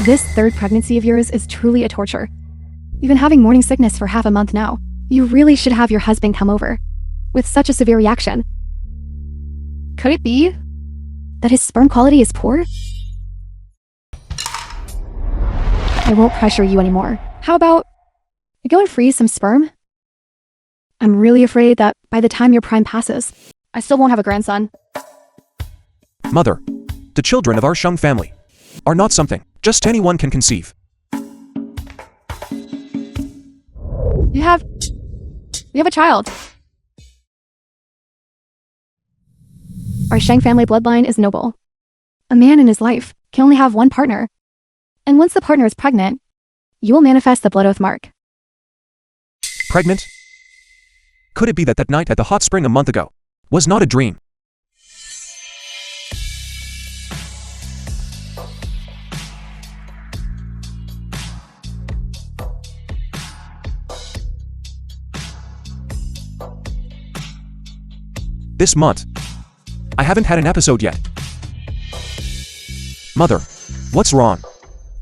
This third pregnancy of yours is truly a torture. You've been having morning sickness for half a month now. You really should have your husband come over. With such a severe reaction. Could it be that his sperm quality is poor? I won't pressure you anymore. How about you go and freeze some sperm? I'm really afraid that by the time your prime passes, I still won't have a grandson. Mother, the children of our Hồng family are not something just anyone can conceive. You have a child. Our Hồng family bloodline is noble. A man in his life can only have one partner. And once the partner is pregnant, you will manifest the blood oath mark. Pregnant? Could it be that night at the hot spring a month ago was not a dream? This month, I haven't had an episode yet. Mother, what's wrong?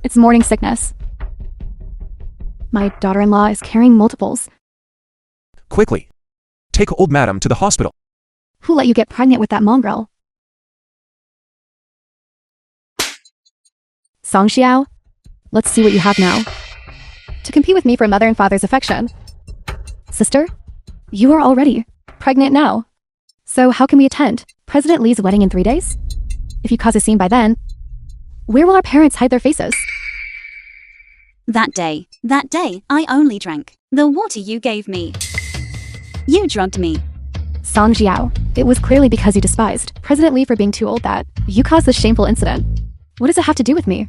It's morning sickness. My daughter-in-law is carrying multiples. Quickly, take old madam to the hospital. Who let you get pregnant with that mongrel? Song Xiao, let's see what you have now. To compete with me for mother and father's affection. Sister, you are already pregnant now. So how can we attend President Li's wedding in 3 days? If you cause a scene by then, where will our parents hide their faces? That day, I only drank the water you gave me. You drugged me. Song Xiao, it was clearly because you despised President Li for being too old that you caused this shameful incident. What does it have to do with me?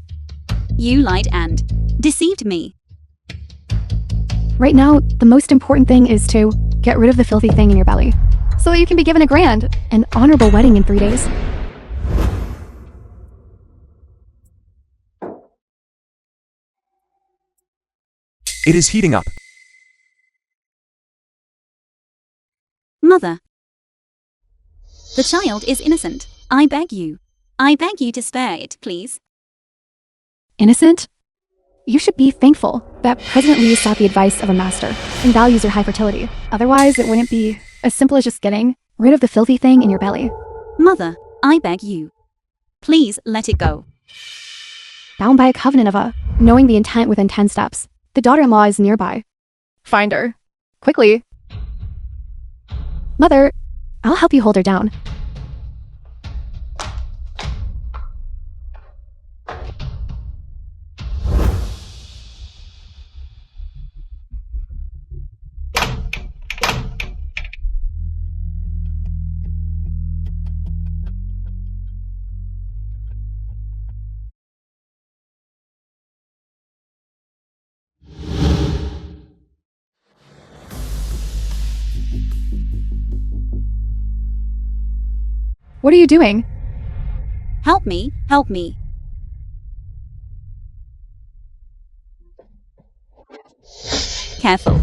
You lied and deceived me. Right now, the most important thing is to get rid of the filthy thing in your belly, so that you can be given a grand and honorable wedding in 3 days. It is heating up. Mother, the child is innocent. I beg you to spare it, please. Innocent? You should be thankful that President Li sought the advice of a master and values your high fertility. Otherwise, it wouldn't be as simple as just getting rid of the filthy thing in your belly. Mother, I beg you. Please let it go. Bound by a covenant of knowing the intent within 10 steps. The daughter-in-law is nearby. Find her. Quickly. Mother, I'll help you hold her down. What are you doing? Help me. Careful.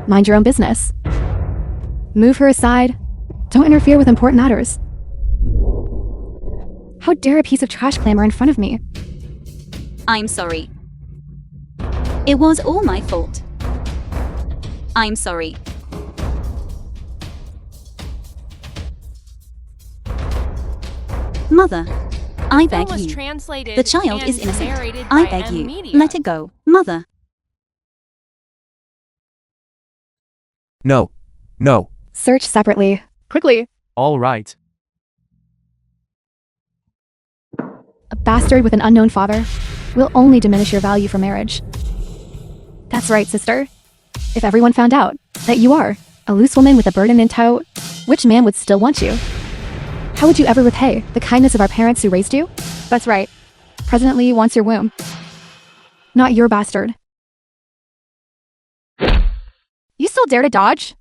Mind your own business. Move her aside. Don't interfere with important matters. How dare a piece of trash clamor in front of me? I'm sorry. It was all my fault. I'm sorry. Mother, I beg you. The child is innocent. I beg you. Let it go. Mother. No. Search separately. Quickly. All right. A bastard with an unknown father will only diminish your value for marriage. That's right, sister. If everyone found out that you are a loose woman with a burden in tow, which man would still want you? How would you ever repay the kindness of our parents who raised you? That's right. President Li wants your womb. Not your bastard. You still dare to dodge?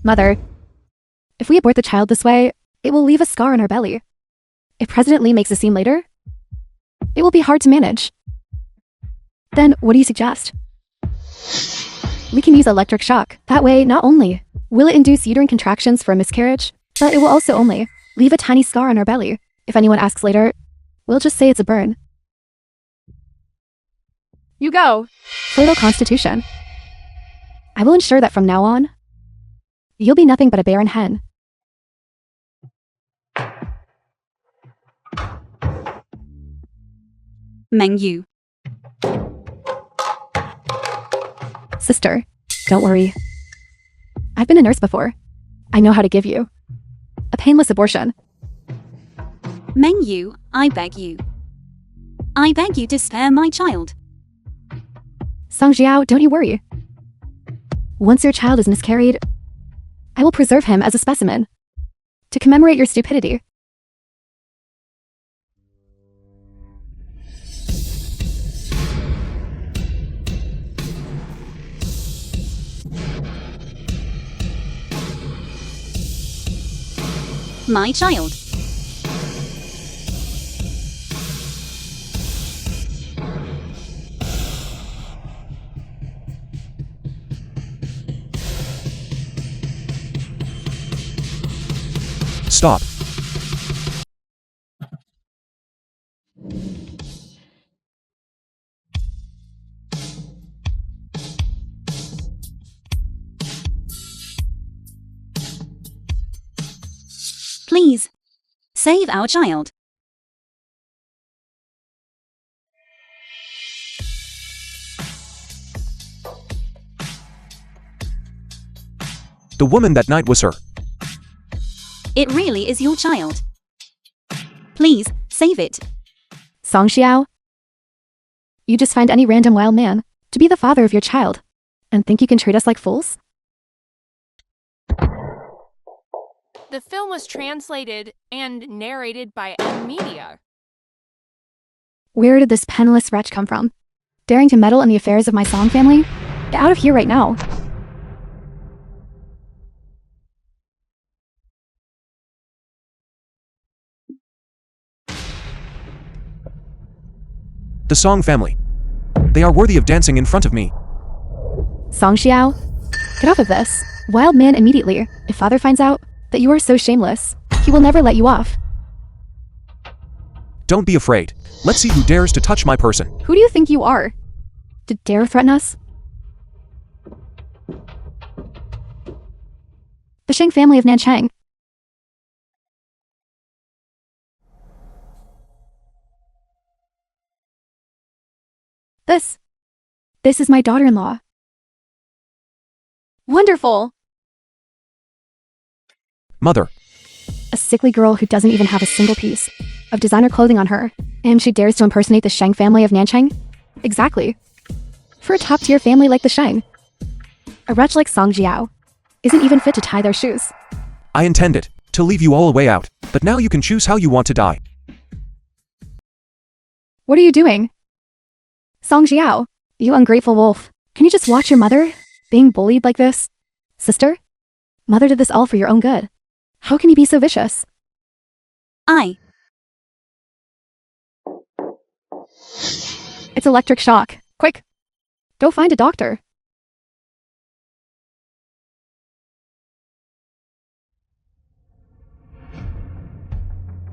Mother, if we abort the child this way, it will leave a scar on our belly. If President Li makes a scene later, it will be hard to manage. Then what do you suggest? We can use electric shock. That way, not only will it induce uterine contractions for a miscarriage, but it will also only leave a tiny scar on our belly. If anyone asks later, we'll just say it's a burn. You go. Fertile constitution. I will ensure that from now on, you'll be nothing but a barren hen. Menu. Sister, don't worry. I've been a nurse before. I know how to give you a painless abortion. Menu, I beg you. I beg you to spare my child. Song Jiao, don't you worry. Once your child is miscarried, I will preserve him as a specimen to commemorate your stupidity. My child. Stop. Please, save our child. The woman that night was her. It really is your child. Please, save it. Song Xiao, you just find any random wild man to be the father of your child and think you can treat us like fools? The film was translated and narrated by Media. Where did this penniless wretch come from? Daring to meddle in the affairs of my Song family? Get out of here right now. The Song family. They are worthy of dancing in front of me. Song Xiao, get off of this. Wild man immediately. If father finds out that you are so shameless, he will never let you off. Don't be afraid. Let's see who dares to touch my person. Who do you think you are? To dare threaten us? The Sheng family of Nanchang. This is my daughter-in-law. Wonderful! Mother. A sickly girl who doesn't even have a single piece of designer clothing on her, and she dares to impersonate the Sheng family of Nanchang? Exactly. For a top-tier family like the Sheng, a wretch like Song Jiao isn't even fit to tie their shoes. I intended to leave you all a way out, but now you can choose how you want to die. What are you doing? Song Jiao, you ungrateful wolf. Can you just watch your mother being bullied like this? Sister? Mother did this all for your own good. How can you be so vicious? It's electric shock. Quick! Go find a doctor.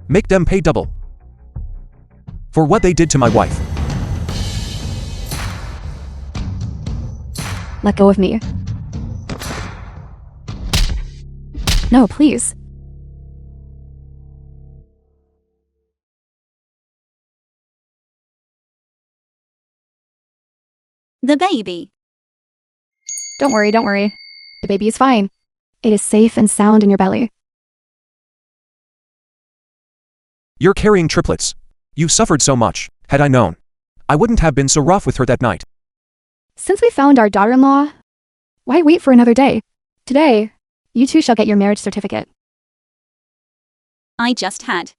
Make them pay double for what they did to my wife. Let go of me. No, please. The baby. Don't worry, don't worry. The baby is fine. It is safe and sound in your belly. You're carrying triplets. You suffered so much. Had I known, I wouldn't have been so rough with her that night. Since we found our daughter-in-law, why wait for another day? Today, you two shall get your marriage certificate. I just had.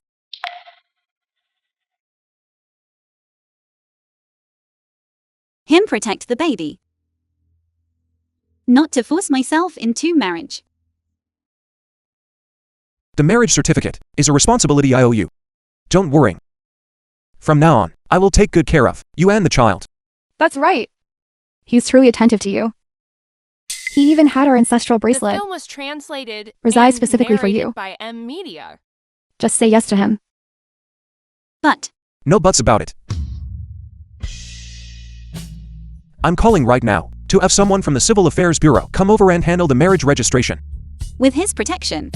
Him protect the baby. Not to force myself into marriage. The marriage certificate is a responsibility I owe you. Don't worry. From now on, I will take good care of you and the child. That's right. He's truly attentive to you. He even had our ancestral The bracelet. film was translated Resides and specifically for narrated you. by M Media. Just say yes to him. But No buts about it. I'm calling right now to have someone from the Civil Affairs Bureau come over and handle the marriage registration. with his protection,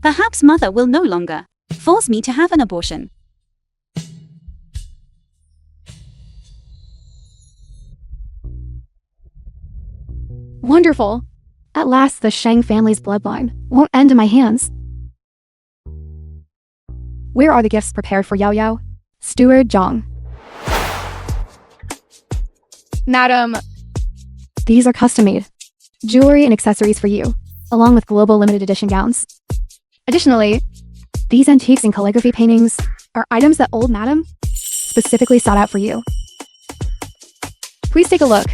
perhaps mother will no longer force me to have an abortion. Wonderful. At last, the Shang family's bloodline won't end in my hands. Where are the gifts prepared for Yao Yao? Steward Zhang. Madam. These are custom-made. Jewelry and accessories for you, along with global limited edition gowns. Additionally, these antiques and calligraphy paintings are items that old Madam specifically sought out for you. Please take a look.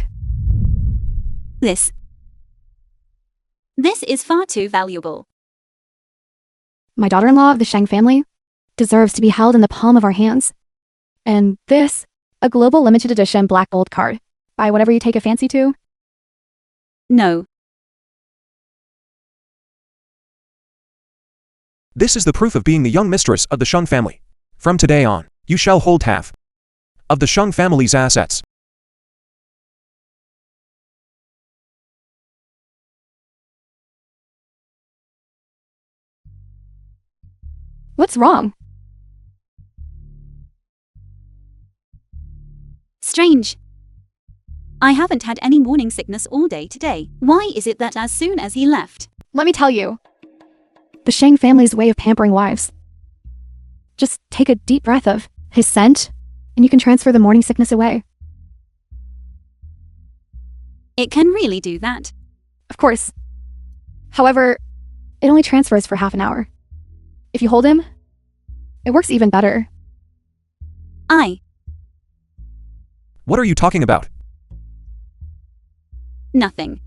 This is far too valuable. My daughter-in-law of the Shang family deserves to be held in the palm of our hands. And this, a global limited edition black gold card. Buy whatever you take a fancy to. No, This is the proof of being the young mistress of the Shang family. From today on, you shall hold half of the Shang family's assets. What's wrong? strange. I haven't had any morning sickness all day today. Why is it that as soon as he left, Let me tell you. The Shang family's way of pampering wives. Just take a deep breath of his scent, and you can transfer the morning sickness away. it can really do that? Of course. However, it only transfers for half an hour. If you hold him, it works even better. What are you talking about? Nothing.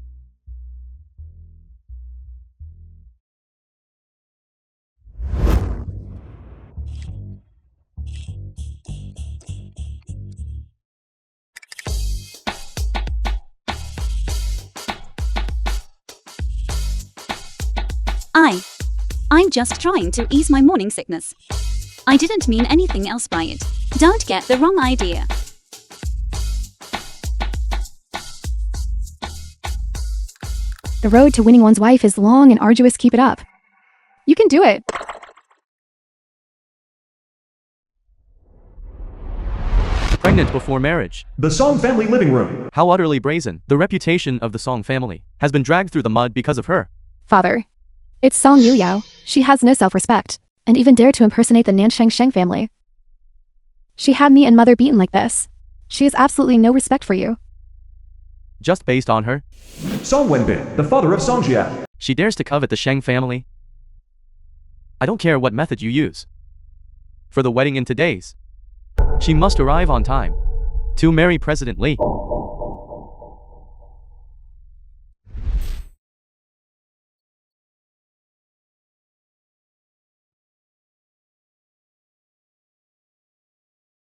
I'm just trying to ease my morning sickness. I didn't mean anything else by it. Don't get the wrong idea. The road to winning one's wife is long and arduous. Keep it up. You can do it. Pregnant before marriage. The Song family living room. How utterly brazen. The reputation of the Song family has been dragged through the mud because of her. Father, it's Song Yuyao. She has no self-respect, and even dared to impersonate the Nansheng Sheng family. She had me and mother beaten like this. She has absolutely no respect for you. Just based on her, Song Wenbin, the father of Song Jia. she dares to covet the Sheng family. I don't care what method you use. For the wedding in today's, she must arrive on time to marry President Li.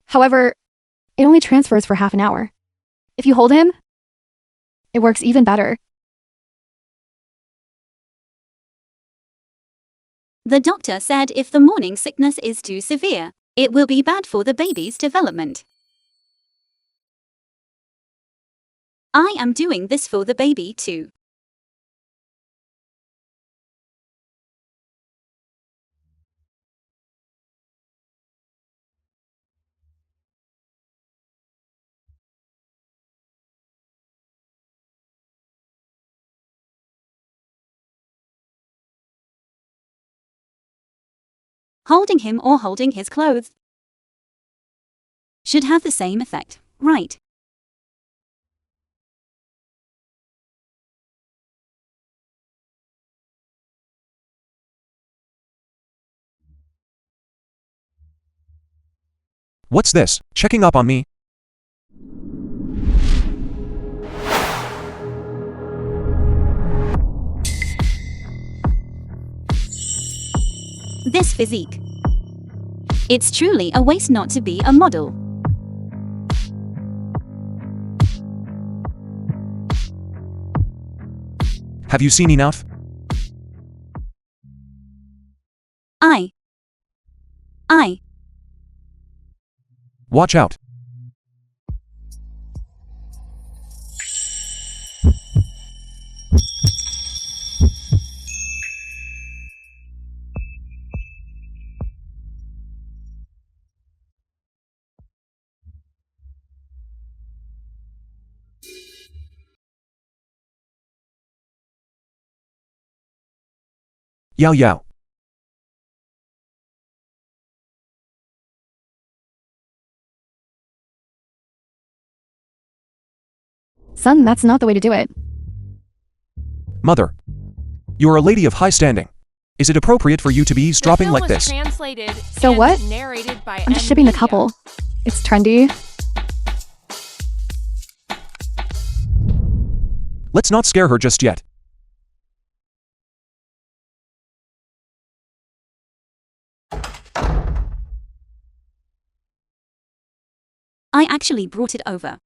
However, it only transfers for half an hour. If you hold him, it works even better. The doctor said if the morning sickness is too severe, it will be bad for the baby's development. I am doing this for the baby too. Holding him or holding his clothes should have the same effect, right? What's this? Checking up on me? This physique. It's truly a waste not to be a model. Have you seen enough? I. Watch out. Yao Yao. Son, that's not the way to do it. Mother. You're a lady of high standing. Is it appropriate for you to be eavesdropping like this? Translated So and what? Narrated by I'm just shipping the media. couple. It's trendy. Let's not scare her just yet. I actually brought it over.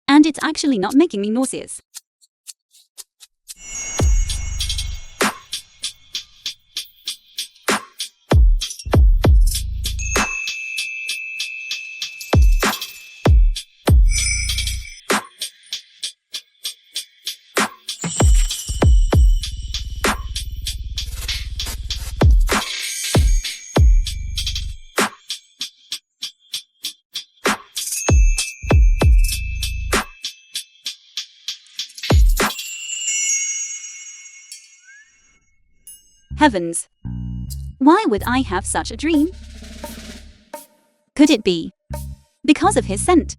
And it's actually not making me nauseous. Heavens! Why would I have such a dream? Could it be because of his scent?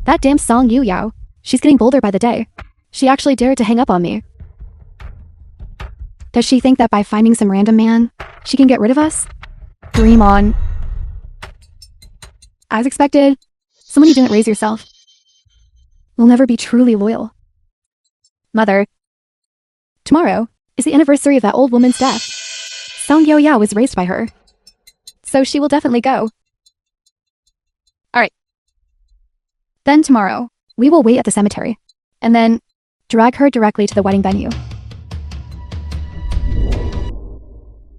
That damn Song Yu Yao. She's getting bolder by the day. She actually dared to hang up on me. Does she think that by finding some random man, she can get rid of us? Dream on. As expected, someone you didn't raise yourself will never be truly loyal. Mother, tomorrow is the anniversary of that old woman's death. Song Yo Yao was raised by her, so she will definitely go. Alright. Then tomorrow, we will wait at the cemetery, and then drag her directly to the wedding venue.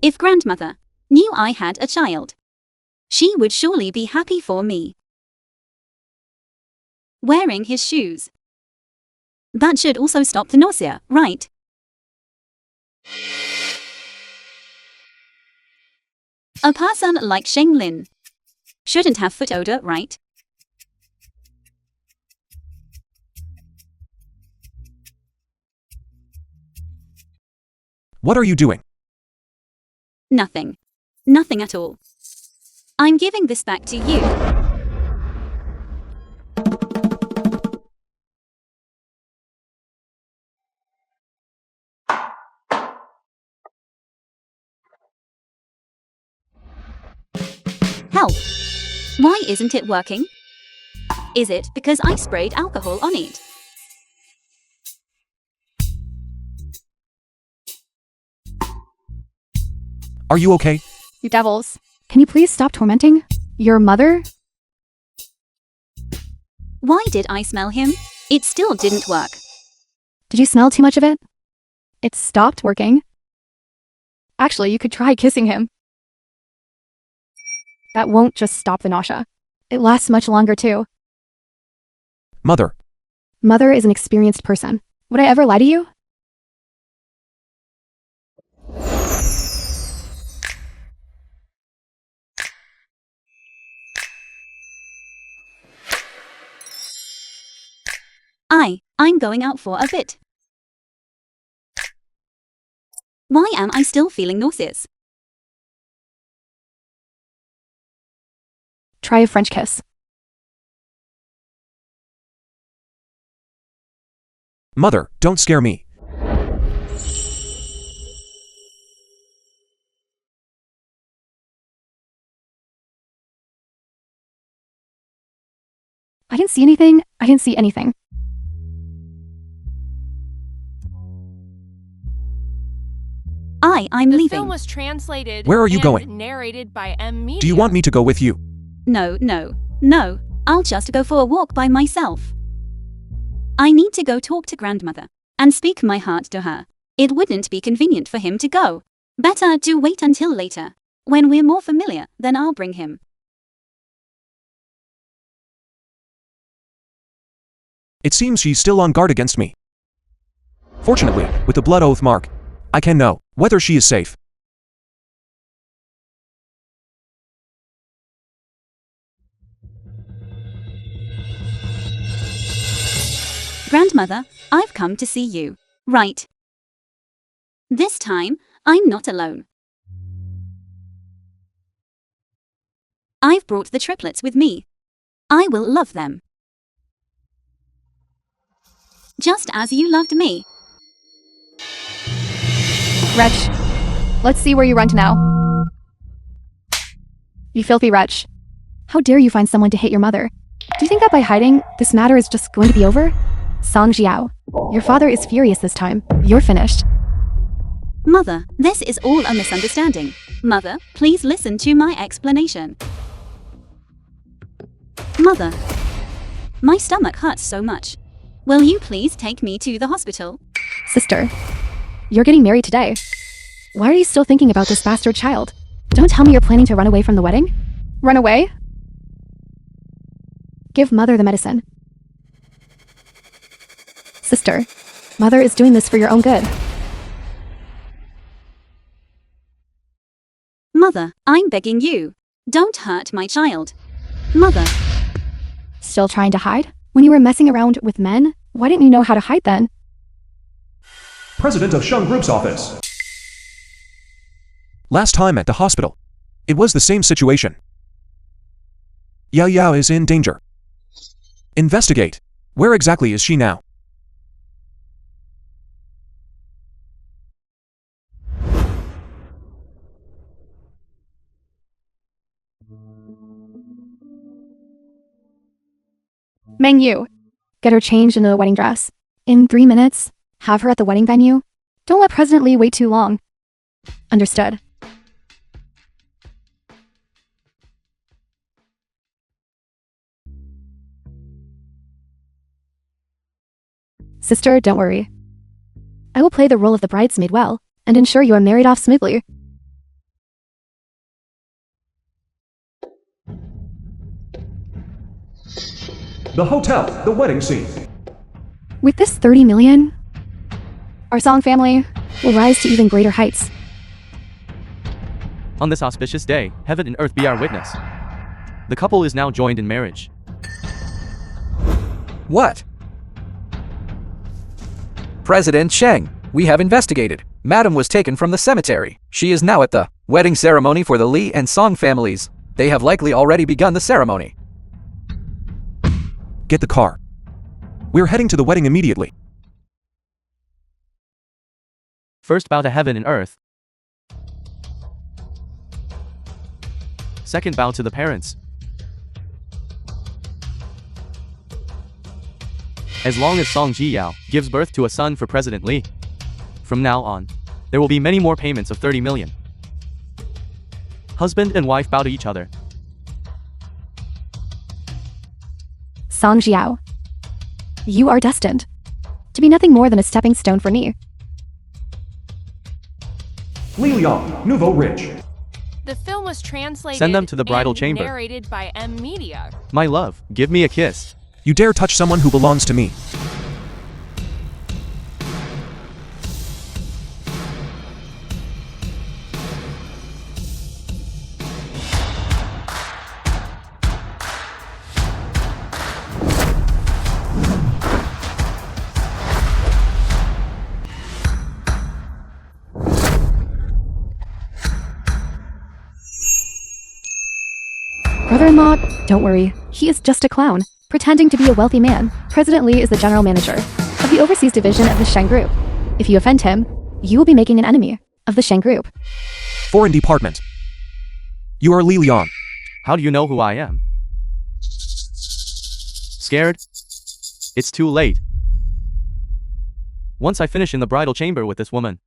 If grandmother knew I had a child, she would surely be happy for me. Wearing his shoes. That should also stop the nausea, right? A person like Sheng Lin shouldn't have foot odor, right? What are you doing? Nothing. Nothing at all. I'm giving this back to you. Help! Why isn't it working? Is it because I sprayed alcohol on it? Are you okay? You devils. Can you please stop tormenting your mother? Why did I smell him? It still didn't work. Did you smell too much of it? It stopped working. Actually, you could try kissing him. That won't just stop the nausea. It lasts much longer too. Mother. Mother is an experienced person. Would I ever lie to you? I'm going out for a bit. Why am I still feeling nauseous? Try a French kiss. Mother, don't scare me. I didn't didn't see anything. I didn't see anything. I'm The leaving. film was translated Where are you and going? narrated by Media. Do you want me to go with you? No. I'll just go for a walk by myself. I need to go talk to grandmother and speak my heart to her. It wouldn't be convenient for him to go. Better to wait until later. When we're more familiar, then I'll bring him. It seems she's still on guard against me. Fortunately, with the blood oath mark, I can know whether she is safe. Grandmother, I've come to see you. Right. This time, I'm not alone. I've brought the triplets with me. I will love them. Just as you loved me. Wretch. Let's see where you run to now. You filthy wretch. How dare you find someone to hit your mother? Do you think that by hiding, this matter is just going to be over? Song Jiao, your father is furious this time. You're finished. Mother, this is all a misunderstanding. Mother, please listen to my explanation. Mother, my stomach hurts so much. Will you please take me to the hospital? Sister, you're getting married today. Why are you still thinking about this bastard child? Don't tell me you're planning to run away from the wedding? Run away? Give mother the medicine. Sister, mother is doing this for your own good. Mother, I'm begging you. Don't hurt my child. Mother, Still trying to hide? When you were messing around with men, why didn't you know how to hide then? President of Sheng Group's office. Last time at the hospital, it was the same situation. Yao Yao is in danger. Investigate. Where exactly is she now? Meng Yu, get her changed into the wedding dress. In 3 minutes, have her at the wedding venue. Don't let President Lee wait too long. Understood. Sister, don't worry. I will play the role of the bridesmaid well, and ensure you are married off smoothly. The hotel, the wedding scene. With this 30 million, our Song family will rise to even greater heights. On this auspicious day, heaven and earth be our witness. The couple is now joined in marriage. What? President Sheng, we have investigated. Madam was taken from the cemetery. She is now at the wedding ceremony for the Li and Song families. They have likely already begun the ceremony. Get the car. We're heading to the wedding immediately. First bow to heaven and earth. Second bow to the parents. As long as Song Jiyao gives birth to a son for President Li, from now on, there will be many more payments of 30 million. Husband and wife bow to each other. Song Jiao, you are destined to be nothing more than a stepping stone for me. Li Liang, Nouveau Ridge. The film was translated Send them to the bridal and chamber. narrated by Media. My love, give me a kiss. You dare touch someone who belongs to me. Brother-in-law, don't worry. He is just a clown, pretending to be a wealthy man. President Lee is the general manager of the overseas division of the Sheng Group. If you offend him, you will be making an enemy of the Sheng Group. Foreign Department. You are Li Liang. How do you know who I am? Scared? It's too late. Once I finish in the bridal chamber with this woman,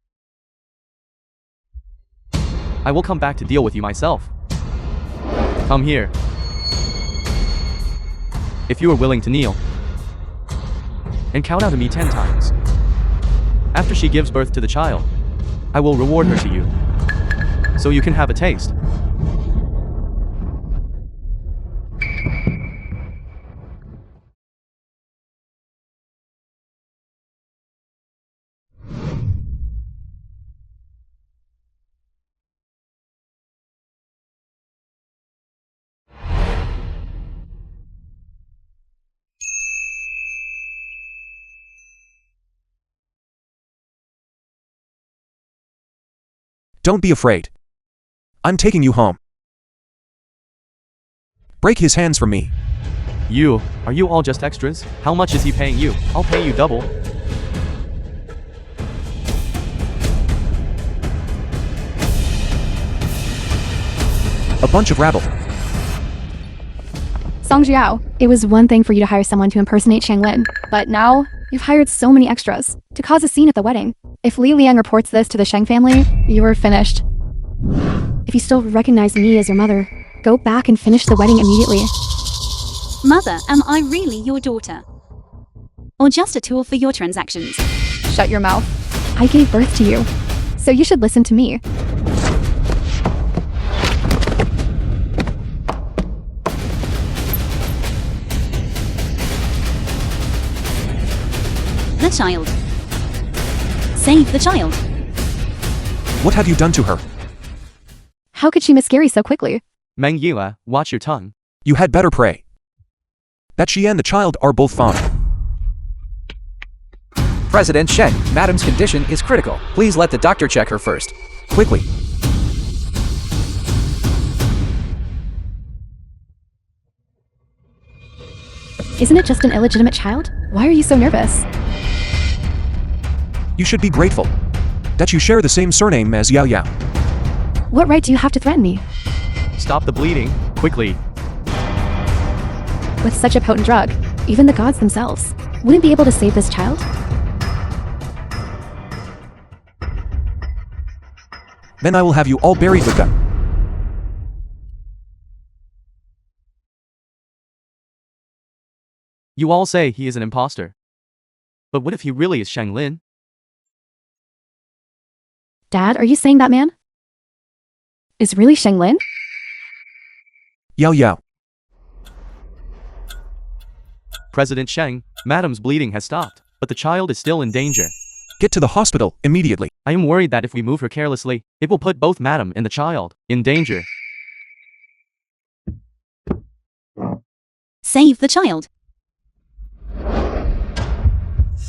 I will come back to deal with you myself. Come here. If you are willing to kneel and count out to me 10 times. After she gives birth to the child, I will reward her to you, so you can have a taste. Don't be afraid. I'm taking you home. Break his hands from me. Are you all just extras? How much is he paying you? I'll pay you double. A bunch of rabble. Song Jiao, it was one thing for you to hire someone to impersonate Shang Lin, but now you've hired so many extras to cause a scene at the wedding. If Li Liang reports this to the Shang family, you are finished. If you still recognize me as your mother, go back and finish the wedding immediately. Mother, am I really your daughter? Or just a tool for your transactions? Shut your mouth. I gave birth to you, so you should listen to me. The child. Save the child. What have you done to her? How could she miscarry so quickly? Meng Yila, watch your tongue. You had better pray that she and the child are both fine. President Sheng, Madam's condition is critical. Please let the doctor check her first. Quickly. Isn't it just an illegitimate child? Why are you so nervous? You should be grateful that you share the same surname as Yao Yao. What right do you have to threaten me? Stop the bleeding, quickly. With such a potent drug, even the gods themselves wouldn't be able to save this child? Then I will have you all buried with them. You all say he is an imposter. But what if he really is Shang Lin? Dad, are you saying that man is really Shang Lin? Yao Yao. President Sheng, Madam's bleeding has stopped, but the child is still in danger. Get to the hospital immediately. I am worried that if we move her carelessly, it will put both Madam and the child in danger. Save the child.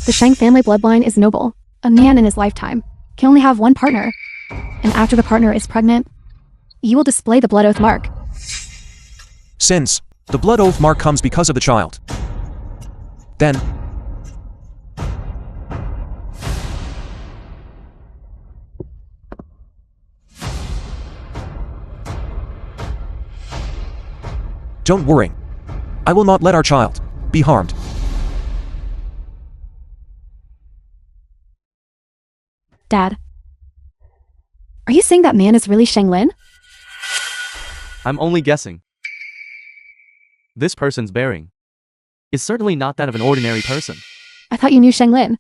The Shang family bloodline is noble. A man in his lifetime can only have one partner. And after the partner is pregnant, you will display the blood oath mark. Since the blood oath mark comes because of the child, then don't worry. I will not let our child be harmed. Dad, are you saying that man is really Shang Lin? I'm only guessing. This person's bearing is certainly not that of an ordinary person. I thought you knew Shang Lin.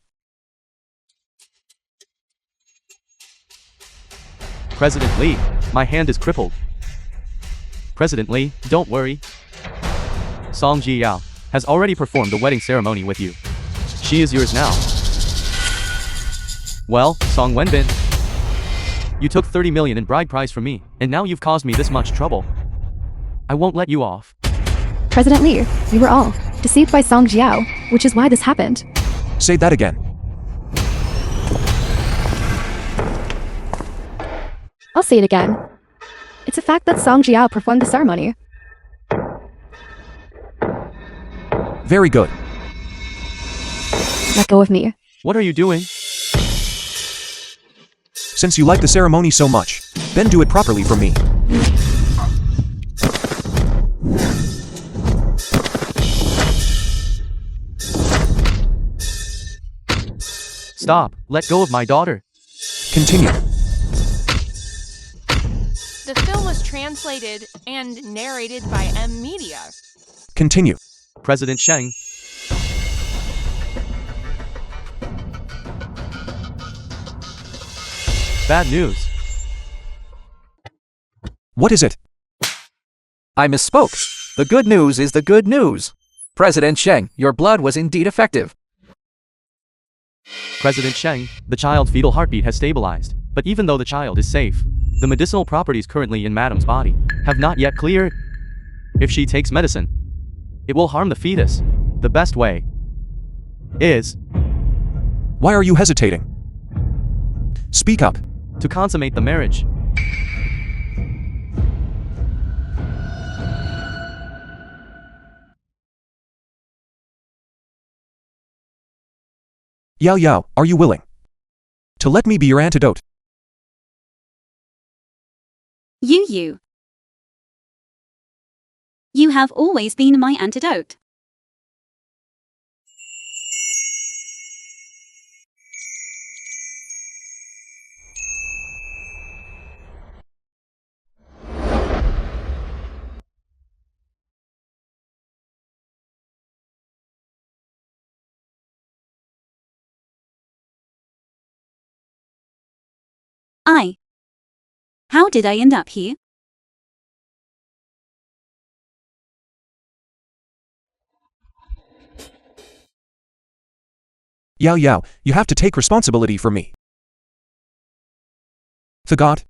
President Li, my hand is crippled. President Li, don't worry. Song Ji-yao has already performed the wedding ceremony with you. She is yours now. Well, Song Wenbin, you took 30 million in bride price from me, and now you've caused me this much trouble. I won't let you off. President Li, we were all deceived by Song Jiao, which is why this happened. Say that again. I'll say it again. It's a fact that Song Jiao performed the ceremony. Very good. Let go of me. What are you doing? Since you like the ceremony so much, then do it properly for me. Stop, let go of my daughter. Continue. The film was translated and narrated by M Media. Continue. President Sheng. Bad news. What is it? I misspoke. The good news is the good news. President Sheng, your blood was indeed effective. President Sheng, the child's fetal heartbeat has stabilized, but even though the child is safe, the medicinal properties currently in Madam's body have not yet cleared. If she takes medicine, it will harm the fetus. The best way is Why are you hesitating? Speak up. to consummate the marriage. Yao Yao, are you willing to let me be your antidote? You. You have always been my antidote. How did I end up here? Yao Yao, you have to take responsibility for me. The God.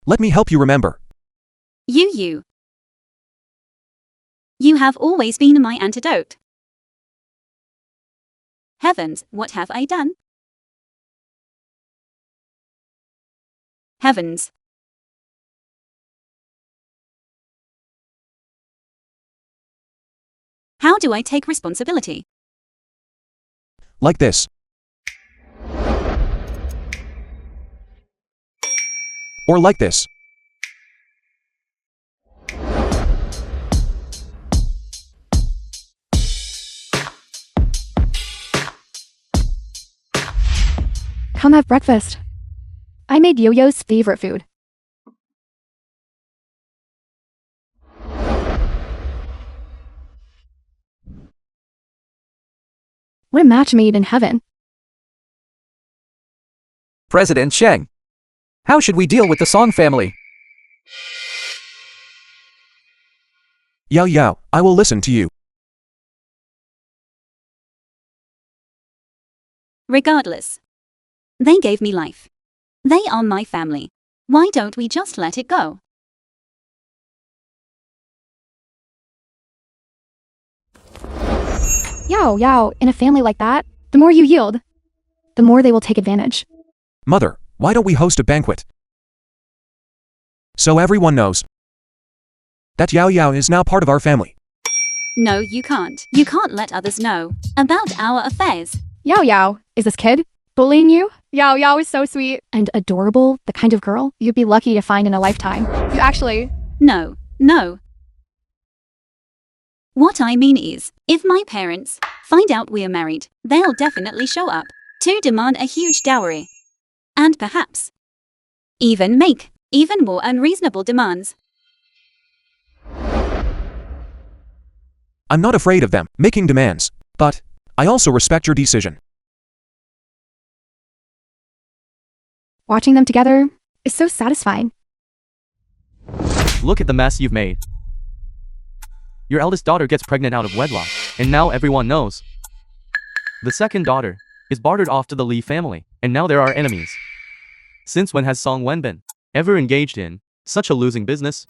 Let me help you remember. You. You have always been my antidote. Heavens, what have I done? Heavens. How do I take responsibility? Like this. Or like this. Come have breakfast. I made Yo-Yo's favorite food. What a match made in heaven. President Sheng. How should we deal with the Song family? Yao Yao, I will listen to you. Regardless. They gave me life. They are my family. Why don't we just let it go? Yao, in a family like that, the more you yield, the more they will take advantage. Mother, why don't we host a banquet? So everyone knows that Yao Yao is now part of our family. No, you can't. You can't let others know about our affairs. Yao, is this kid bullying you? Yao is so sweet and adorable, the kind of girl you'd be lucky to find in a lifetime. You actually... No. What I mean is, if my parents find out we're married, they'll definitely show up to demand a huge dowry. And perhaps even make even more unreasonable demands. I'm not afraid of them making demands, but I also respect your decision. Watching them together is so satisfying. Look at the mess you've made. Your eldest daughter gets pregnant out of wedlock, and now everyone knows. The second daughter is bartered off to the Li family, and now there are enemies. Since when has Song Wen been ever engaged in such a losing business?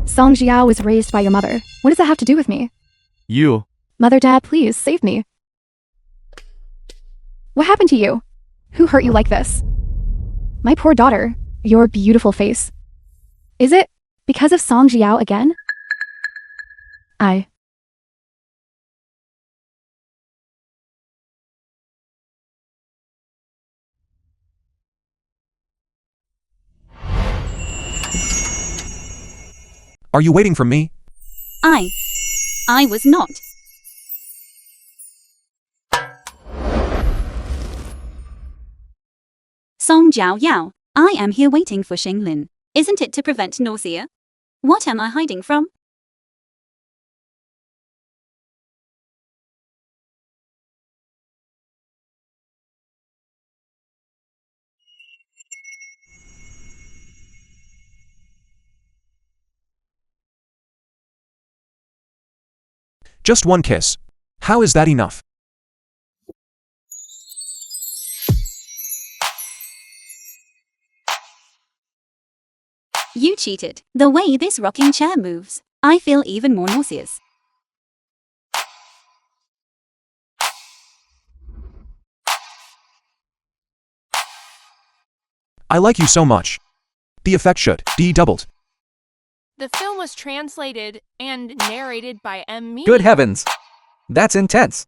Song Jiao was raised by your mother. What does that have to do with me? You. Mother, Dad, please save me. What happened to you? Who hurt you like this? My poor daughter, your beautiful face. Is it because of Song Jiao again? Are you waiting for me? I was not. Song Jiao Yao, I am here waiting for Shenglin. Isn't it to prevent nausea? What am I hiding from? Just one kiss. How is that enough? You cheated. The way this rocking chair moves, I feel even more nauseous. I like you so much. The effect should be doubled. The film was translated and narrated by Media. Good heavens. That's intense.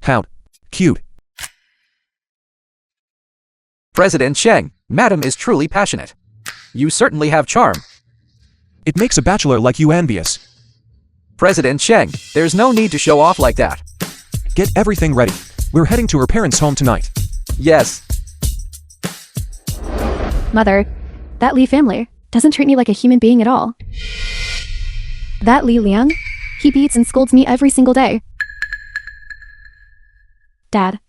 How cute. President Sheng, Madam is truly passionate. You certainly have charm. It makes a bachelor like you envious. President Sheng, there's no need to show off like that. Get everything ready. We're heading to her parents' home tonight. Yes. Mother, that Li family doesn't treat me like a human being at all. That Li Liang, he beats and scolds me every single day. Dad,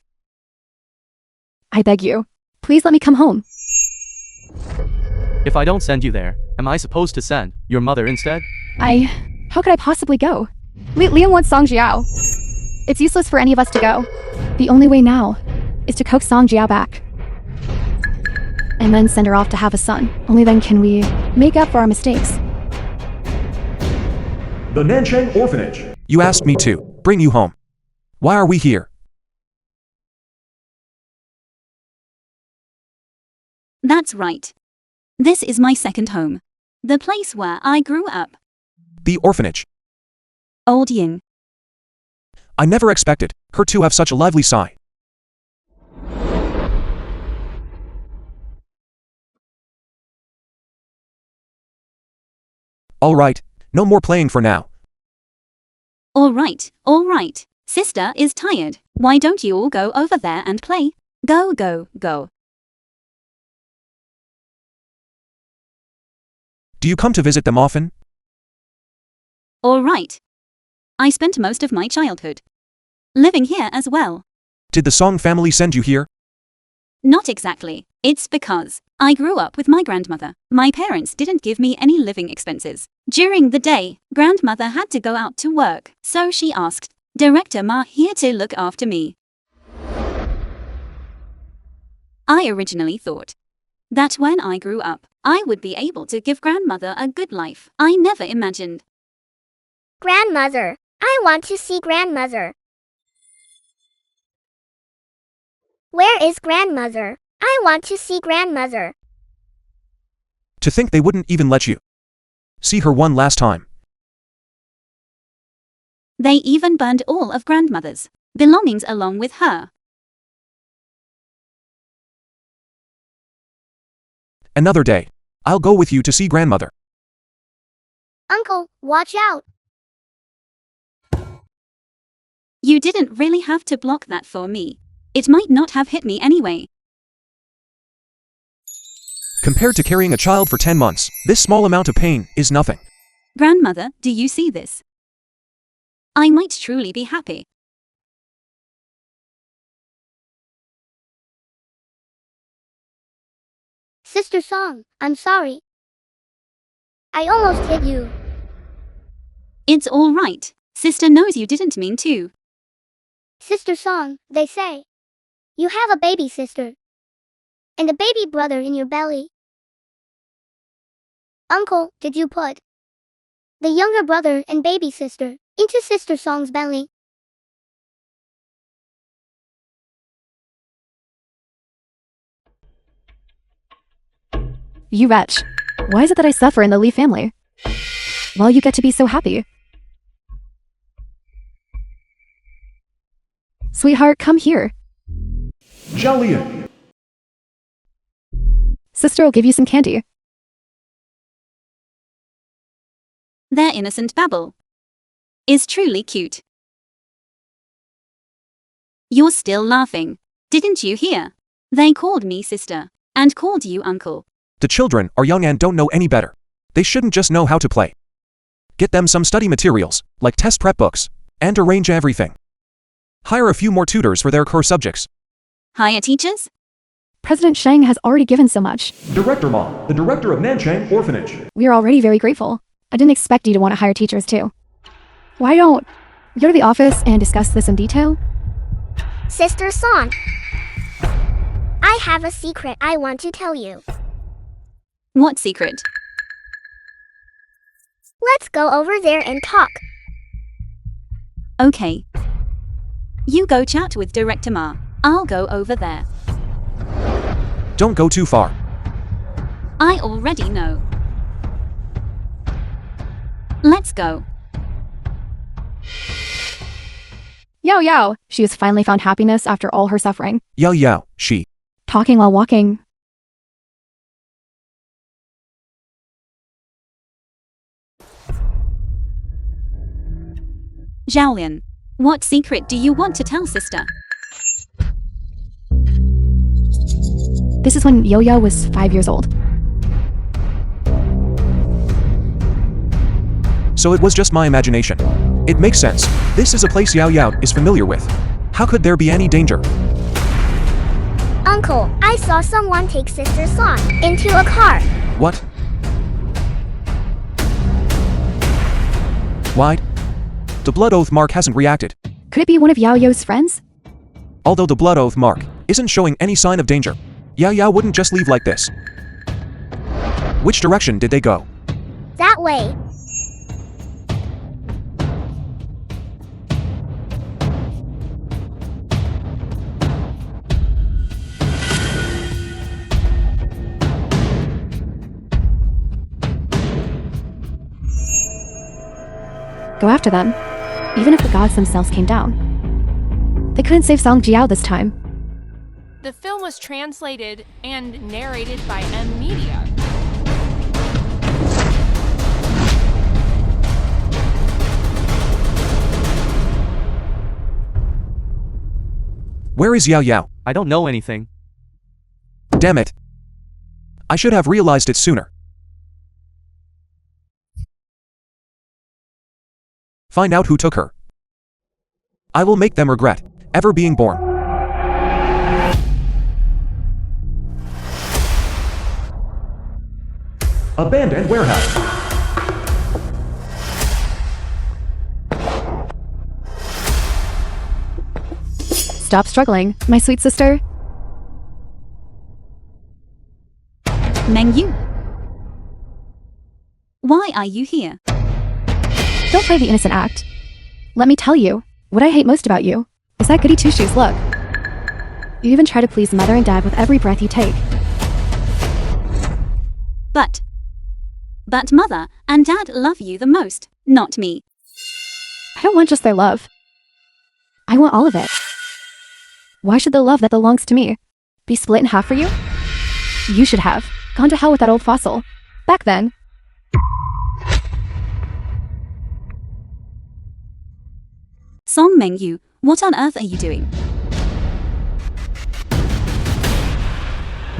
I beg you, please let me come home. If I don't send you there, am I supposed to send your mother instead? How could I possibly go? Liang wants Song Jiao. It's useless for any of us to go. The only way now is to coax Song Jiao back. And then send her off to have a son. Only then can we make up for our mistakes. The Nanchang Orphanage. You asked me to bring you home. Why are we here? That's right. This is my second home. The place where I grew up. The orphanage. Old Ying. I never expected her to have such a lively side. All right, no more playing for now. All right. Sister is tired. Why don't you all go over there and play? Go, go, go. Do you come to visit them often? All right. I spent most of my childhood living here as well. Did the Song family send you here? Not exactly. It's because I grew up with my grandmother. My parents didn't give me any living expenses. During the day, grandmother had to go out to work, so she asked Director Ma here to look after me. I originally thought that when I grew up, I would be able to give grandmother a good life. I never imagined. Grandmother, I want to see grandmother. Where is grandmother? I want to see grandmother. To think they wouldn't even let you see her one last time. They even burned all of grandmother's belongings along with her. Another day. I'll go with you to see grandmother. Uncle, watch out. You didn't really have to block that for me. It might not have hit me anyway. Compared to carrying a child for 10 months, this small amount of pain is nothing. Grandmother, do you see this? I might truly be happy. Sister Song, I'm sorry. I almost hit you. It's all right. Sister knows you didn't mean to. Sister Song, they say. You have a baby sister. And a baby brother in your belly. Uncle, did you put the younger brother and baby sister into Sister Song's belly? You wretch. Why is it that I suffer in the Li family, while you get to be so happy? Sweetheart, come here. Jialian. Sister will give you some candy. Their innocent babble is truly cute. You're still laughing. Didn't you hear? They called me sister and called you uncle. The children are young and don't know any better. They shouldn't just know how to play. Get them some study materials, like test prep books, and arrange everything. Hire a few more tutors for their core subjects. Hire teachers? President Sheng has already given so much. Director Ma, the director of Nanchang Orphanage. We are already very grateful. I didn't expect you to want to hire teachers too. Why don't we go to the office and discuss this in detail? Sister Song, I have a secret I want to tell you. What secret? Let's go over there and talk. Okay. You go chat with Director Ma. I'll go over there. Don't go too far. I already know. Let's go. Yao Yao, she has finally found happiness after all her suffering. Yao Yao, she. Talking while walking. Zhaolian, what secret do you want to tell sister? This is when Yo Yo was 5 years old. So it was just my imagination. It makes sense. This is a place Yao Yao is familiar with. How could there be any danger? Uncle, I saw someone take Sister Song into a car. What? Why? The blood oath mark hasn't reacted. Could it be one of Yao Yo's friends? Although the blood oath mark isn't showing any sign of danger, Yao Yao wouldn't just leave like this. Which direction did they go? That way. Go after them. Even if the gods themselves came down. They couldn't save Song Jiao this time. The film was translated and narrated by M Media. Where is Yao Yao? I don't know anything. Damn it. I should have realized it sooner. Find out who took her. I will make them regret ever being born. Abandoned warehouse. Stop struggling, my sweet sister. Meng Yu. Why are you here? Don't play the innocent act. Let me tell you, what I hate most about you is that goody two-shoes look. You even try to please mother and dad with every breath you take. But mother and dad love you the most, not me. I don't want just their love. I want all of it. Why should the love that belongs to me be split in half for you? You should have gone to hell with that old fossil. Back then. Song Meng Yu, what on earth are you doing?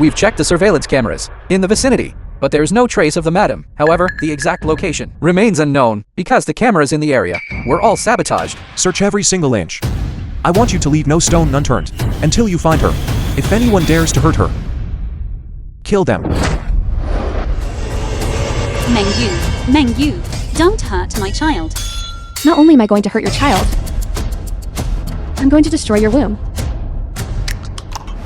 We've checked the surveillance cameras in the vicinity, but there's no trace of the madam. However, the exact location remains unknown because the cameras in the area were all sabotaged. Search every single inch. I want you to leave no stone unturned until you find her. If anyone dares to hurt her, kill them. Meng Yu, don't hurt my child. Not only am I going to hurt your child, I'm going to destroy your womb.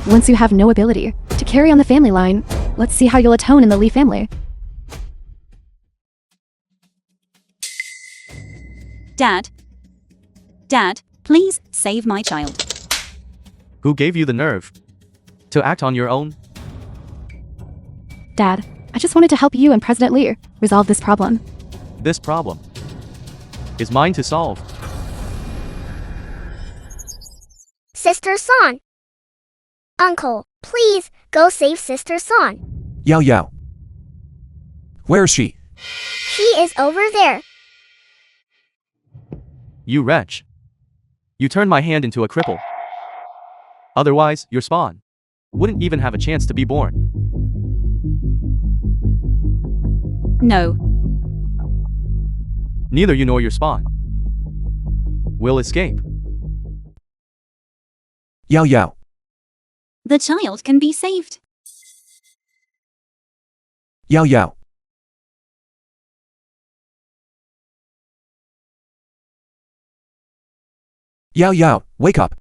Once you have no ability to carry on the family line, let's see how you'll atone in the Lee family. Dad, please save my child. Who gave you the nerve to act on your own? Dad, I just wanted to help you and President Lee resolve this problem. This problem is mine to solve. Sister Song. Uncle, please go save Sister Song. Yao Yao. Where is she? She is over there. You wretch. You turned my hand into a cripple. Otherwise, your spawn wouldn't even have a chance to be born. No. Neither you nor your spawn will escape. Yao Yao. The child can be saved. Yao Yao. Yao Yao, wake up.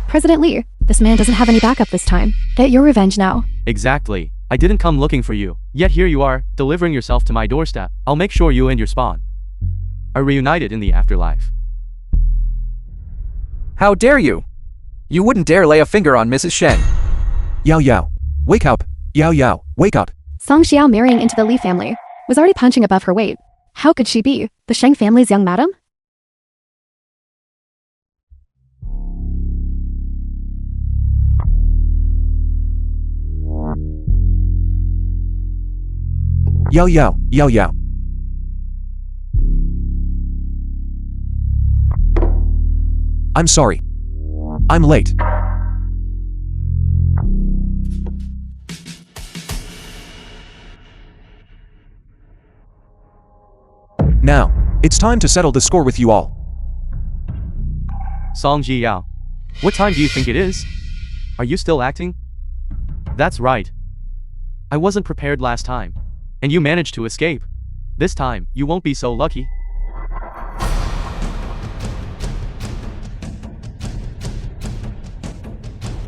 President Lee, this man doesn't have any backup this time. Get your revenge now. Exactly. I didn't come looking for you. Yet here you are, delivering yourself to my doorstep. I'll make sure you and your spawn are reunited in the afterlife. How dare you? You wouldn't dare lay a finger on Mrs. Sheng. Yao Yao, wake up. Yao Yao, wake up. Song Xiao marrying into the Lee family was already punching above her weight. How could she be the Sheng family's young madam? Yao Yao, Yao Yao. I'm sorry. I'm late. Now, it's time to settle the score with you all. Song Ji Yao. What time do you think it is? Are you still acting? That's right. I wasn't prepared last time. And you managed to escape. This time, you won't be so lucky.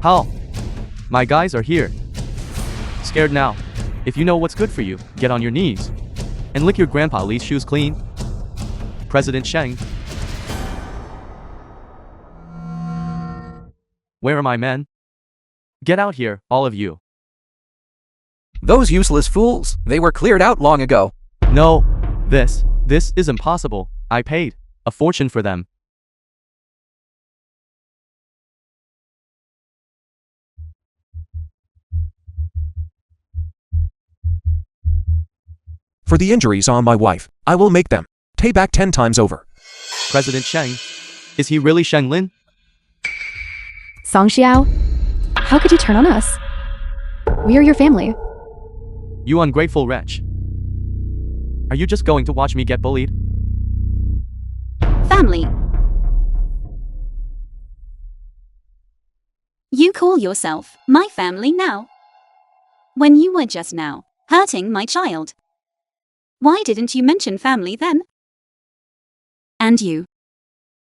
How? My guys are here. Scared now. If you know what's good for you, get on your knees. And lick your Grandpa Lee's shoes clean. President Sheng. Where are my men? Get out here, all of you. Those useless fools, they were cleared out long ago. No. This is impossible. I paid a fortune for them. For the injuries on my wife, I will make them pay back 10 times over. President Sheng. Is he really Sheng Lin? Song Xiao, how could you turn on us? We are your family. You ungrateful wretch. Are you just going to watch me get bullied? Family. You call yourself my family now? When you were just now hurting my child. Why didn't you mention family then? And you.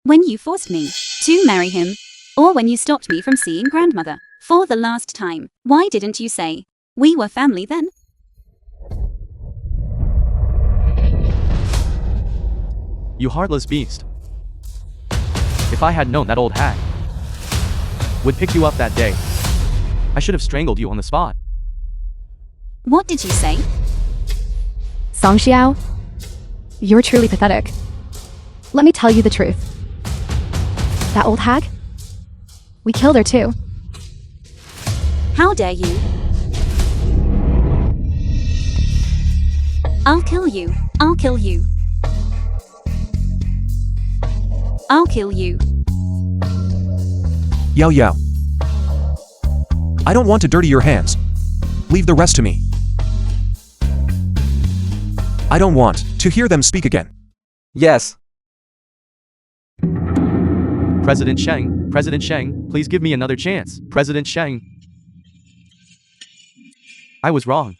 When you forced me to marry him, or when you stopped me from seeing grandmother for the last time, why didn't you say we were family then? You heartless beast. If I had known that old hag would pick you up that day, I should have strangled you on the spot. What did you say? Song Xiao, you're truly pathetic. Let me tell you the truth. That old hag? We killed her too. How dare you? I'll kill you. I'll kill you. I'll kill you. Yao Yao. I don't want to dirty your hands. Leave the rest to me. I don't want to hear them speak again. Yes. President Sheng, please give me another chance. President Sheng. I was wrong.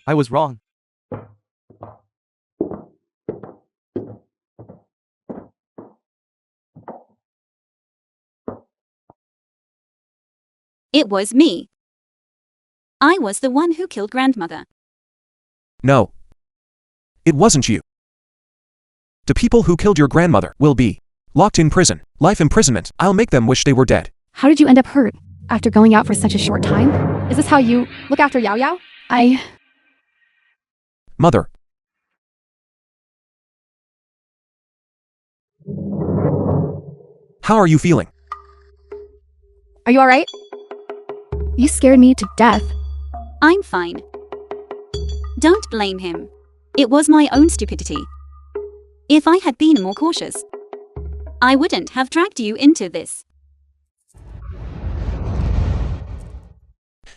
It was me. I was the one who killed grandmother. No. It wasn't you. The people who killed your grandmother will be locked in prison. Life imprisonment. I'll make them wish they were dead. How did you end up hurt after going out for such a short time? Is this how you look after Yao Yao? Mother. How are you feeling? Are you alright? You scared me to death. I'm fine. Don't blame him. It was my own stupidity. If I had been more cautious, I wouldn't have dragged you into this.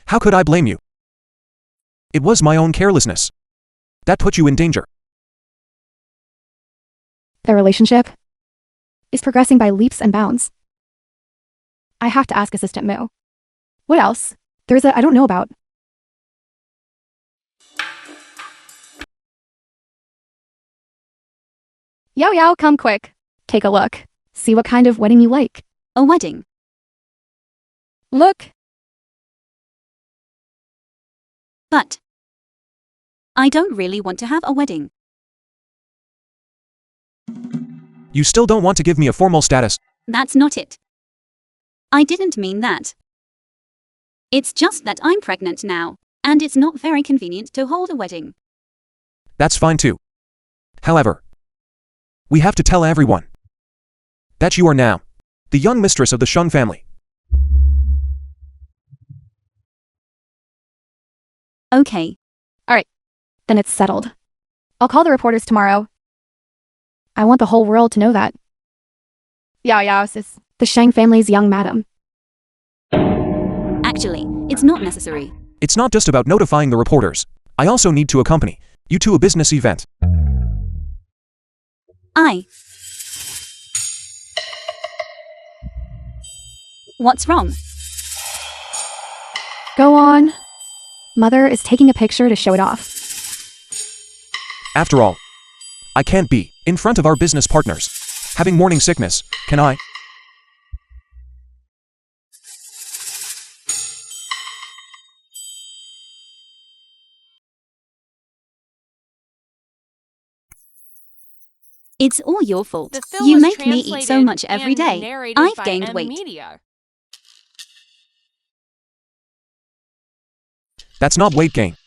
How could I blame you? It was my own carelessness that put you in danger. Their relationship is progressing by leaps and bounds. I have to ask Assistant Moo. What else? There's I don't know about. Yao Yao, come quick. Take a look. See what kind of wedding you like. A wedding. Look. But I don't really want to have a wedding. You still don't want to give me a formal status. That's not it. I didn't mean that. It's just that I'm pregnant now, and it's not very convenient to hold a wedding. That's fine too. However, we have to tell everyone that you are now the young mistress of the Sheng family. Okay. Then it's settled. I'll call the reporters tomorrow. I want the whole world to know that. Yao Yao is the Sheng family's young madam. Actually, it's not necessary. It's not just about notifying the reporters. I also need to accompany you to a business event. What's wrong? Go on. Mother is taking a picture to show it off. After all, I can't be in front of our business partners having morning sickness, can I? It's all your fault. The film You was make me eat so translated much every and day. narrated I've by gained M weight. Media. That's not weight gain.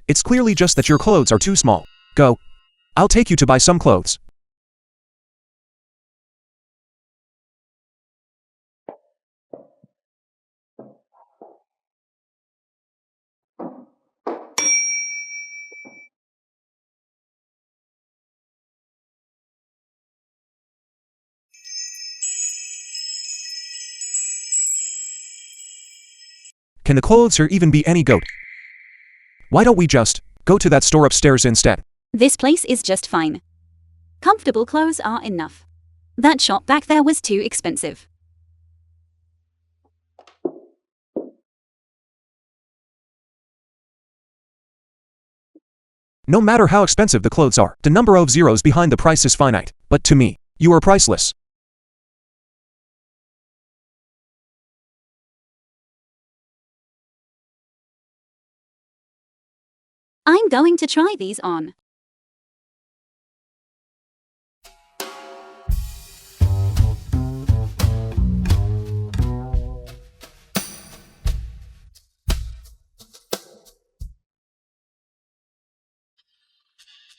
It's clearly just that your clothes are too small. Go. I'll take you to buy some clothes. Can the clothes here even be any good? Why don't we just go to that store upstairs instead? This place is just fine. Comfortable clothes are enough. That shop back there was too expensive. No matter how expensive the clothes are, the number of zeros behind the price is finite. But to me, you are priceless. I'm going to try these on.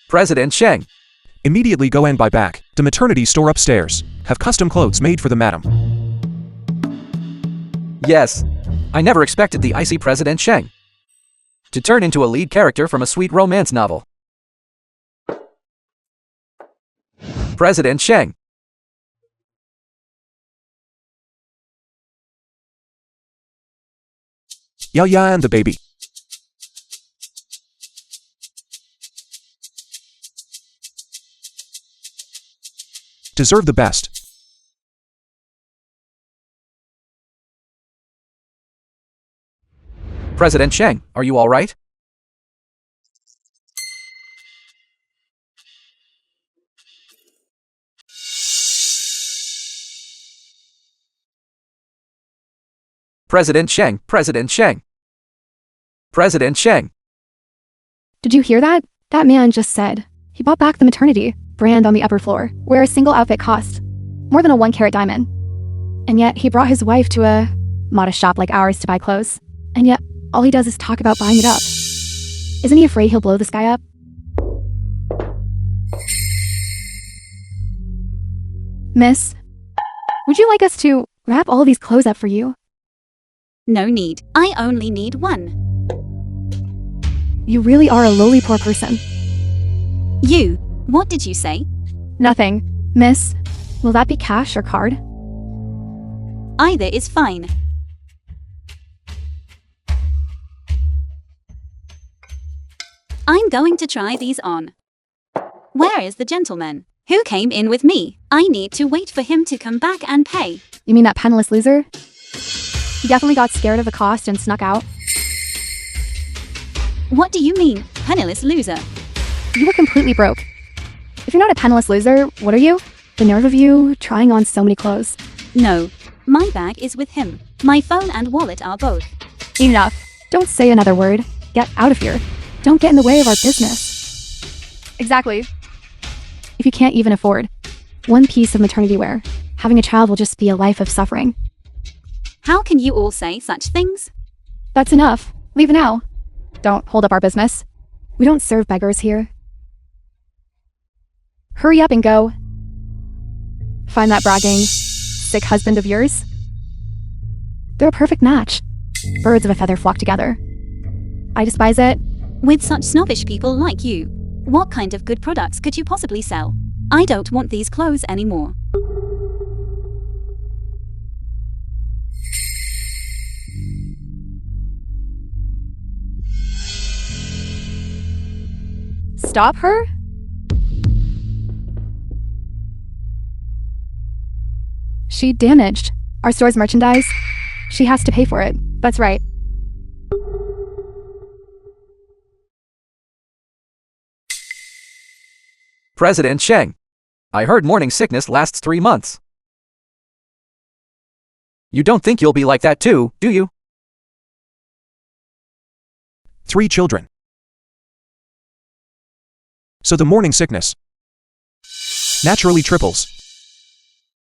President Sheng. Immediately go and buy back the maternity store upstairs. Have custom clothes made for the madam. Yes. I never expected the icy President Sheng to turn into a lead character from a sweet romance novel. President Sheng. Yao Ya and the baby. Deserve the best. President Sheng, are you all right? President Sheng, President Sheng. President Sheng. Did you hear that? That man just said he bought back the maternity brand on the upper floor, where a single outfit cost more than a 1-carat diamond. And yet he brought his wife to a modest shop like ours to buy clothes. And yet all he does is talk about buying it up. Isn't he afraid he'll blow this guy up? Miss, would you like us to wrap all these clothes up for you? No need. I only need one. You really are a lowly poor person. You, what did you say? Nothing, miss. Will that be cash or card? Either is fine. I'm going to try these on. Where is the gentleman who came in with me? I need to wait for him to come back and pay. You mean that penniless loser? He definitely got scared of the cost and snuck out. What do you mean, penniless loser? You were completely broke. If you're not a penniless loser, what are you? The nerve of you trying on so many clothes. No, my bag is with him. My phone and wallet are both. Enough. Don't say another word. Get out of here. Don't get in the way of our business. Exactly. If you can't even afford one piece of maternity wear, having a child will just be a life of suffering. How can you all say such things? That's enough. Leave now. Don't hold up our business. We don't serve beggars here. Hurry up and go. Find that bragging, sick husband of yours. They're a perfect match. Birds of a feather flock together. I despise it. With such snobbish people like you, what kind of good products could you possibly sell? I don't want these clothes anymore. Stop her? She damaged our store's merchandise. She has to pay for it. That's right. President Sheng. I heard morning sickness lasts 3 months. You don't think you'll be like that too, do you? 3 children. So the morning sickness naturally triples.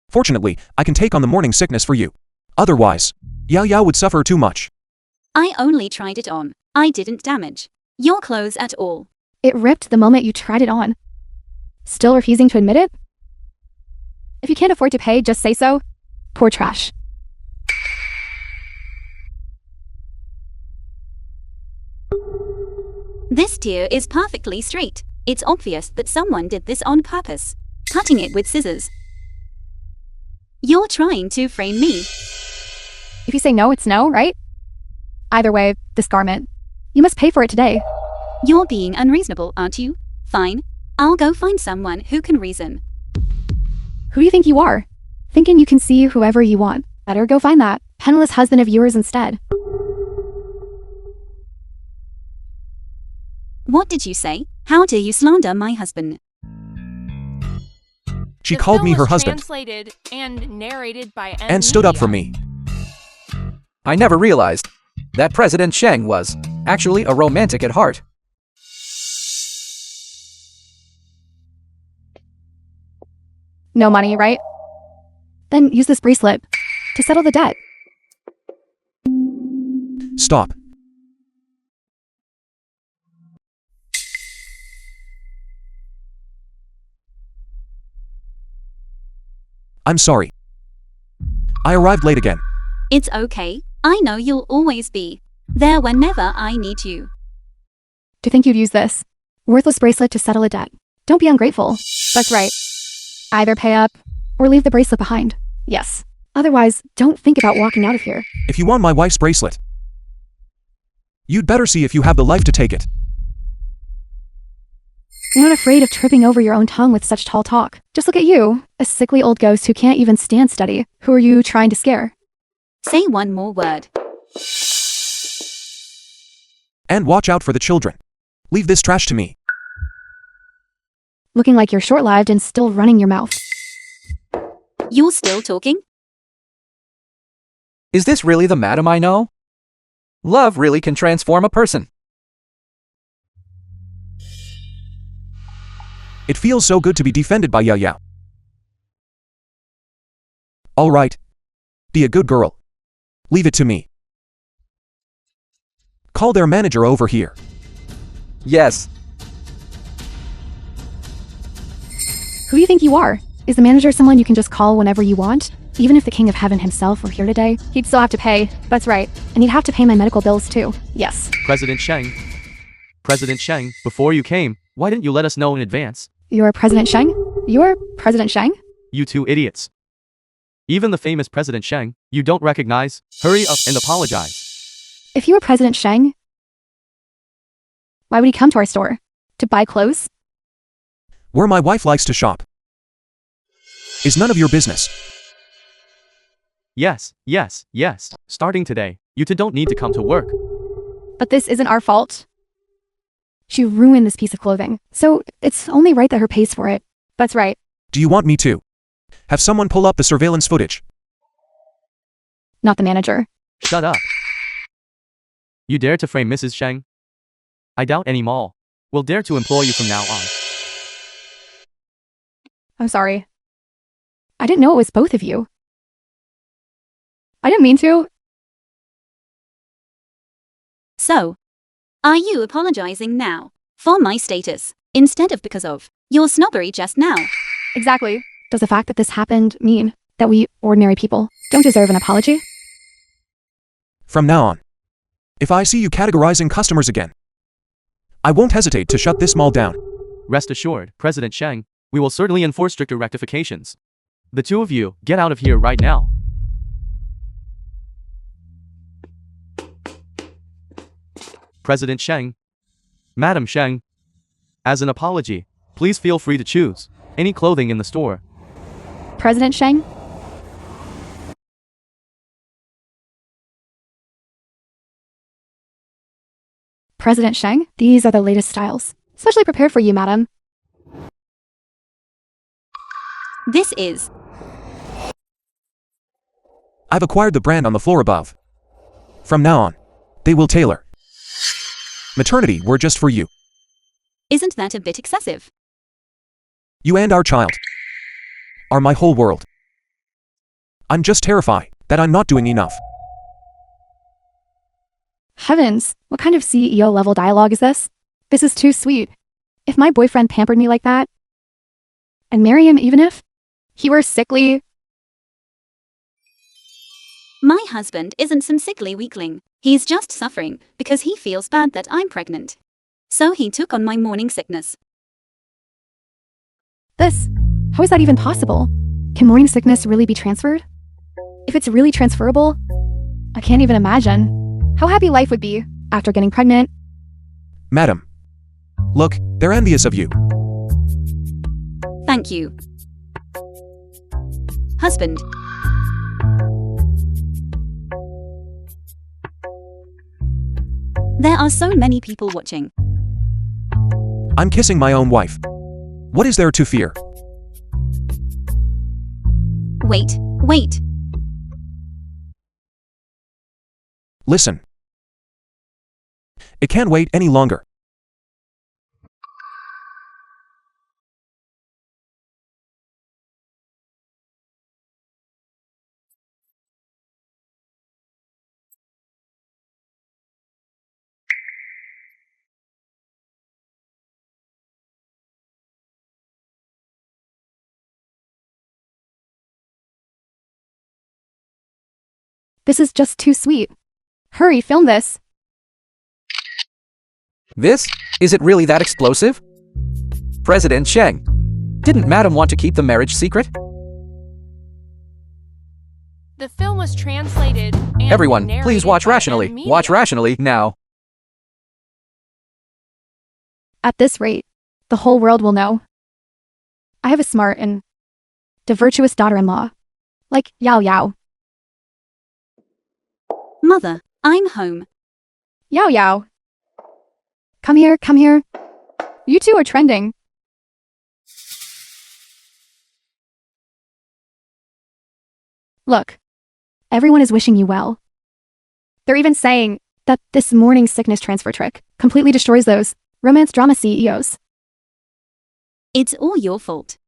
Fortunately, I can take on the morning sickness for you. Otherwise, Yao Yao would suffer too much. I only tried it on. I didn't damage your clothes at all. It ripped the moment you tried it on. Still refusing to admit it? If you can't afford to pay, just say so. Poor trash. This tear is perfectly straight. It's obvious that someone did this on purpose, cutting it with scissors. You're trying to frame me. If you say no, it's no, right? Either way, this garment. You must pay for it today. You're being unreasonable, aren't you? Fine. I'll go find someone who can reason. Who do you think you are? Thinking you can see whoever you want. Better go find that penniless husband of yours instead. What did you say? How dare you slander my husband? She The called film me her was husband translated and narrated by and stood up for media. me. I never realized that President Sheng was actually a romantic at heart. No money, right? Then use this bracelet to settle the debt. Stop. I'm sorry. I arrived late again. It's okay. I know you'll always be there whenever I need you. To think you'd use this worthless bracelet to settle a debt. Don't be ungrateful. That's right. Either pay up or leave the bracelet behind. Yes. Otherwise, don't think about walking out of here. If you want my wife's bracelet, you'd better see if you have the life to take it. You're not afraid of tripping over your own tongue with such tall talk. Just look at you, a sickly old ghost who can't even stand steady. Who are you trying to scare? Say one more word. And watch out for the children. Leave this trash to me. Looking like you're short-lived and still running your mouth. You're still talking? Is this really the madam I know? Love really can transform a person. It feels so good to be defended by Yao Yao. All right. Be a good girl. Leave it to me. Call their manager over here. Yes. Who do you think you are? Is the manager someone you can just call whenever you want? Even if the King of Heaven himself were here today, he'd still have to pay. That's right. And he'd have to pay my medical bills too. Yes. President Sheng. President Sheng, before you came, why didn't you let us know in advance? You're President Sheng? You're President Sheng? You two idiots. Even the famous President Sheng, you don't recognize? Hurry up and apologize. If you were President Sheng, why would he come to our store? To buy clothes? Where my wife likes to shop is none of your business. Yes. Starting today, you two don't need to come to work. But this isn't our fault. She ruined this piece of clothing, so it's only right that her pays for it. That's right. Do you want me to have someone pull up the surveillance footage? Not the manager. Shut up. You dare to frame Mrs. Sheng? I doubt any mall will dare to employ you from now on. I'm sorry. I didn't know it was both of you. I didn't mean to. So, are you apologizing now for my status instead of because of your snobbery just now? Exactly. Does the fact that this happened mean that we ordinary people don't deserve an apology? From now on, if I see you categorizing customers again, I won't hesitate to shut this mall down. Rest assured, President Sheng, we will certainly enforce stricter rectifications. The two of you, get out of here right now. President Sheng. Madam Sheng. As an apology, please feel free to choose any clothing in the store. President Sheng? President Sheng, these are the latest styles. Specially prepared for you, madam. This is. I've acquired the brand on the floor above. From now on, they will tailor maternity wear just for you. Isn't that a bit excessive? You and our child are my whole world. I'm just terrified that I'm not doing enough. Heavens, what kind of CEO level dialogue is this? This is too sweet. If my boyfriend pampered me like that, I'd marry him even if he were sickly. My husband isn't some sickly weakling. He's just suffering because he feels bad that I'm pregnant. So he took on my morning sickness. How is that even possible? Can morning sickness really be transferred? If it's really transferable, I can't even imagine how happy life would be after getting pregnant. Madam, look, they're envious of you. Thank you. Husband. There are so many people watching. I'm kissing my own wife. What is there to fear? Wait. Listen. It can't wait any longer. This is just too sweet. Hurry, film this. This? Is it really that explosive? President Sheng. Didn't Madam want to keep the marriage secret? The film was translated and Everyone, narrated please watch by rationally. media. Watch rationally now. At this rate, the whole world will know. I have a smart and virtuous daughter-in-law. Like Yao Yao. Mother, I'm home. Yao Yao. Come here. You two are trending. Look, everyone is wishing you well. They're even saying that this morning sickness transfer trick completely destroys those romance drama CEOs. It's all your fault.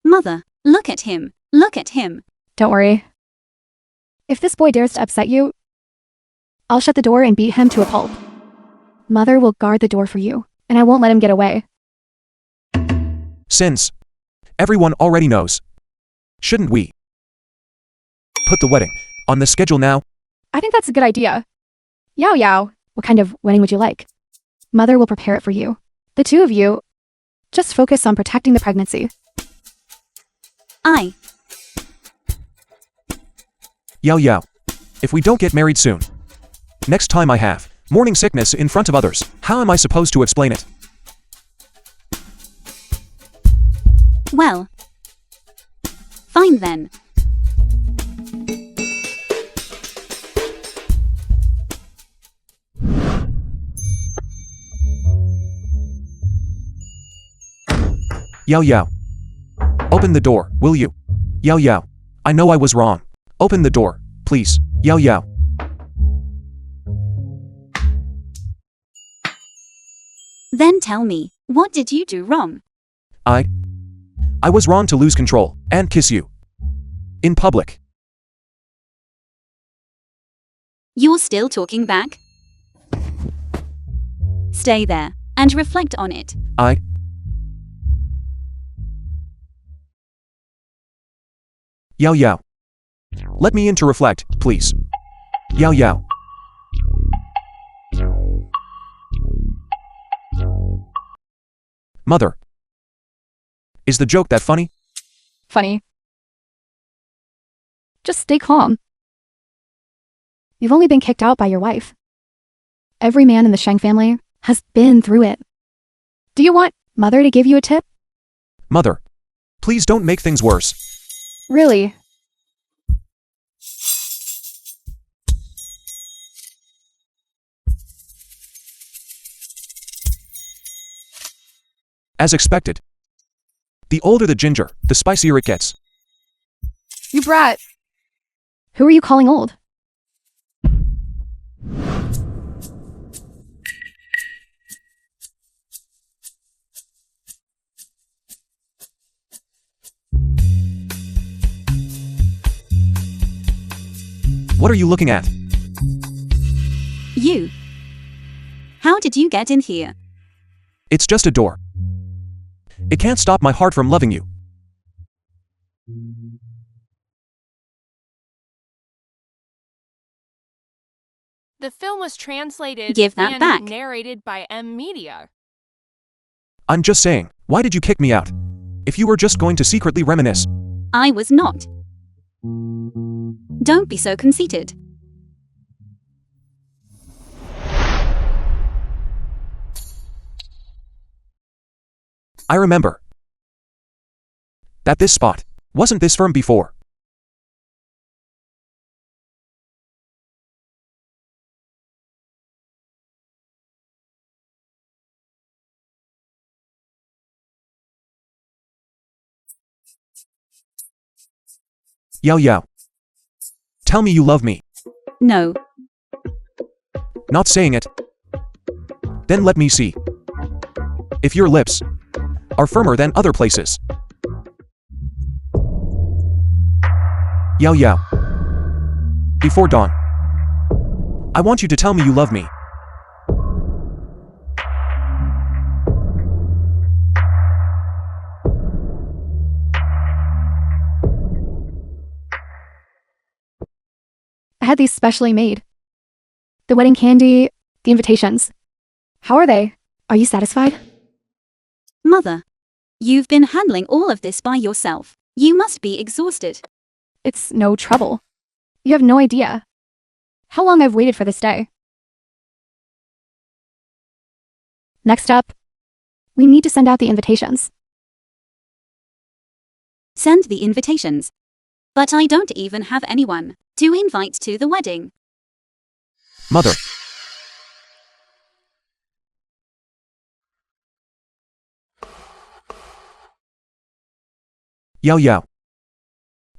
Mother, look at him. Don't worry. If this boy dares to upset you, I'll shut the door and beat him to a pulp. Mother will guard the door for you, and I won't let him get away. Since everyone already knows, shouldn't we put the wedding on the schedule now? I think that's a good idea. Yao Yao, what kind of wedding would you like? Mother will prepare it for you. The two of you Just focus on protecting the pregnancy. Yao Yao. If we don't get married soon. Next time I have morning sickness in front of others, how am I supposed to explain it? Well, fine then. Yao Yao. Open the door, will you? Yao Yao. I know I was wrong. Open the door, please. Yao Yao. Then tell me, what did you do wrong? I was wrong to lose control and kiss you. In public. You're still talking back? Stay there and reflect on it. Yao Yao. Let me in to reflect, please. Yao Yao. Mother. Is the joke that funny? Funny. Just stay calm. You've only been kicked out by your wife. Every man in the Sheng family has been through it. Do you want Mother to give you a tip? Mother. Please don't make things worse. Really? As expected. The older the ginger, the spicier it gets. You brat. Who are you calling old? What are you looking at? You. How did you get in here? It's just a door. It can't stop my heart from loving you. The film was translated Give that and back. narrated by M Media. I'm just saying, why did you kick me out? If you were just going to secretly reminisce. I was not. Don't be so conceited. I remember that this spot wasn't this firm before. Yao Yao. Tell me you love me. No. Not saying it. Then let me see. If your lips are firmer than other places. Yao Yao. Before dawn. I want you to tell me you love me. I had these specially made. The wedding candy, the invitations. How are they? Are you satisfied? Mother. You've been handling all of this by yourself. You must be exhausted. It's no trouble. You have no idea how long I've waited for this day. Next up, we need to send out the invitations. Send the invitations. But I don't even have anyone to invite to the wedding. Mother. Yao Yao.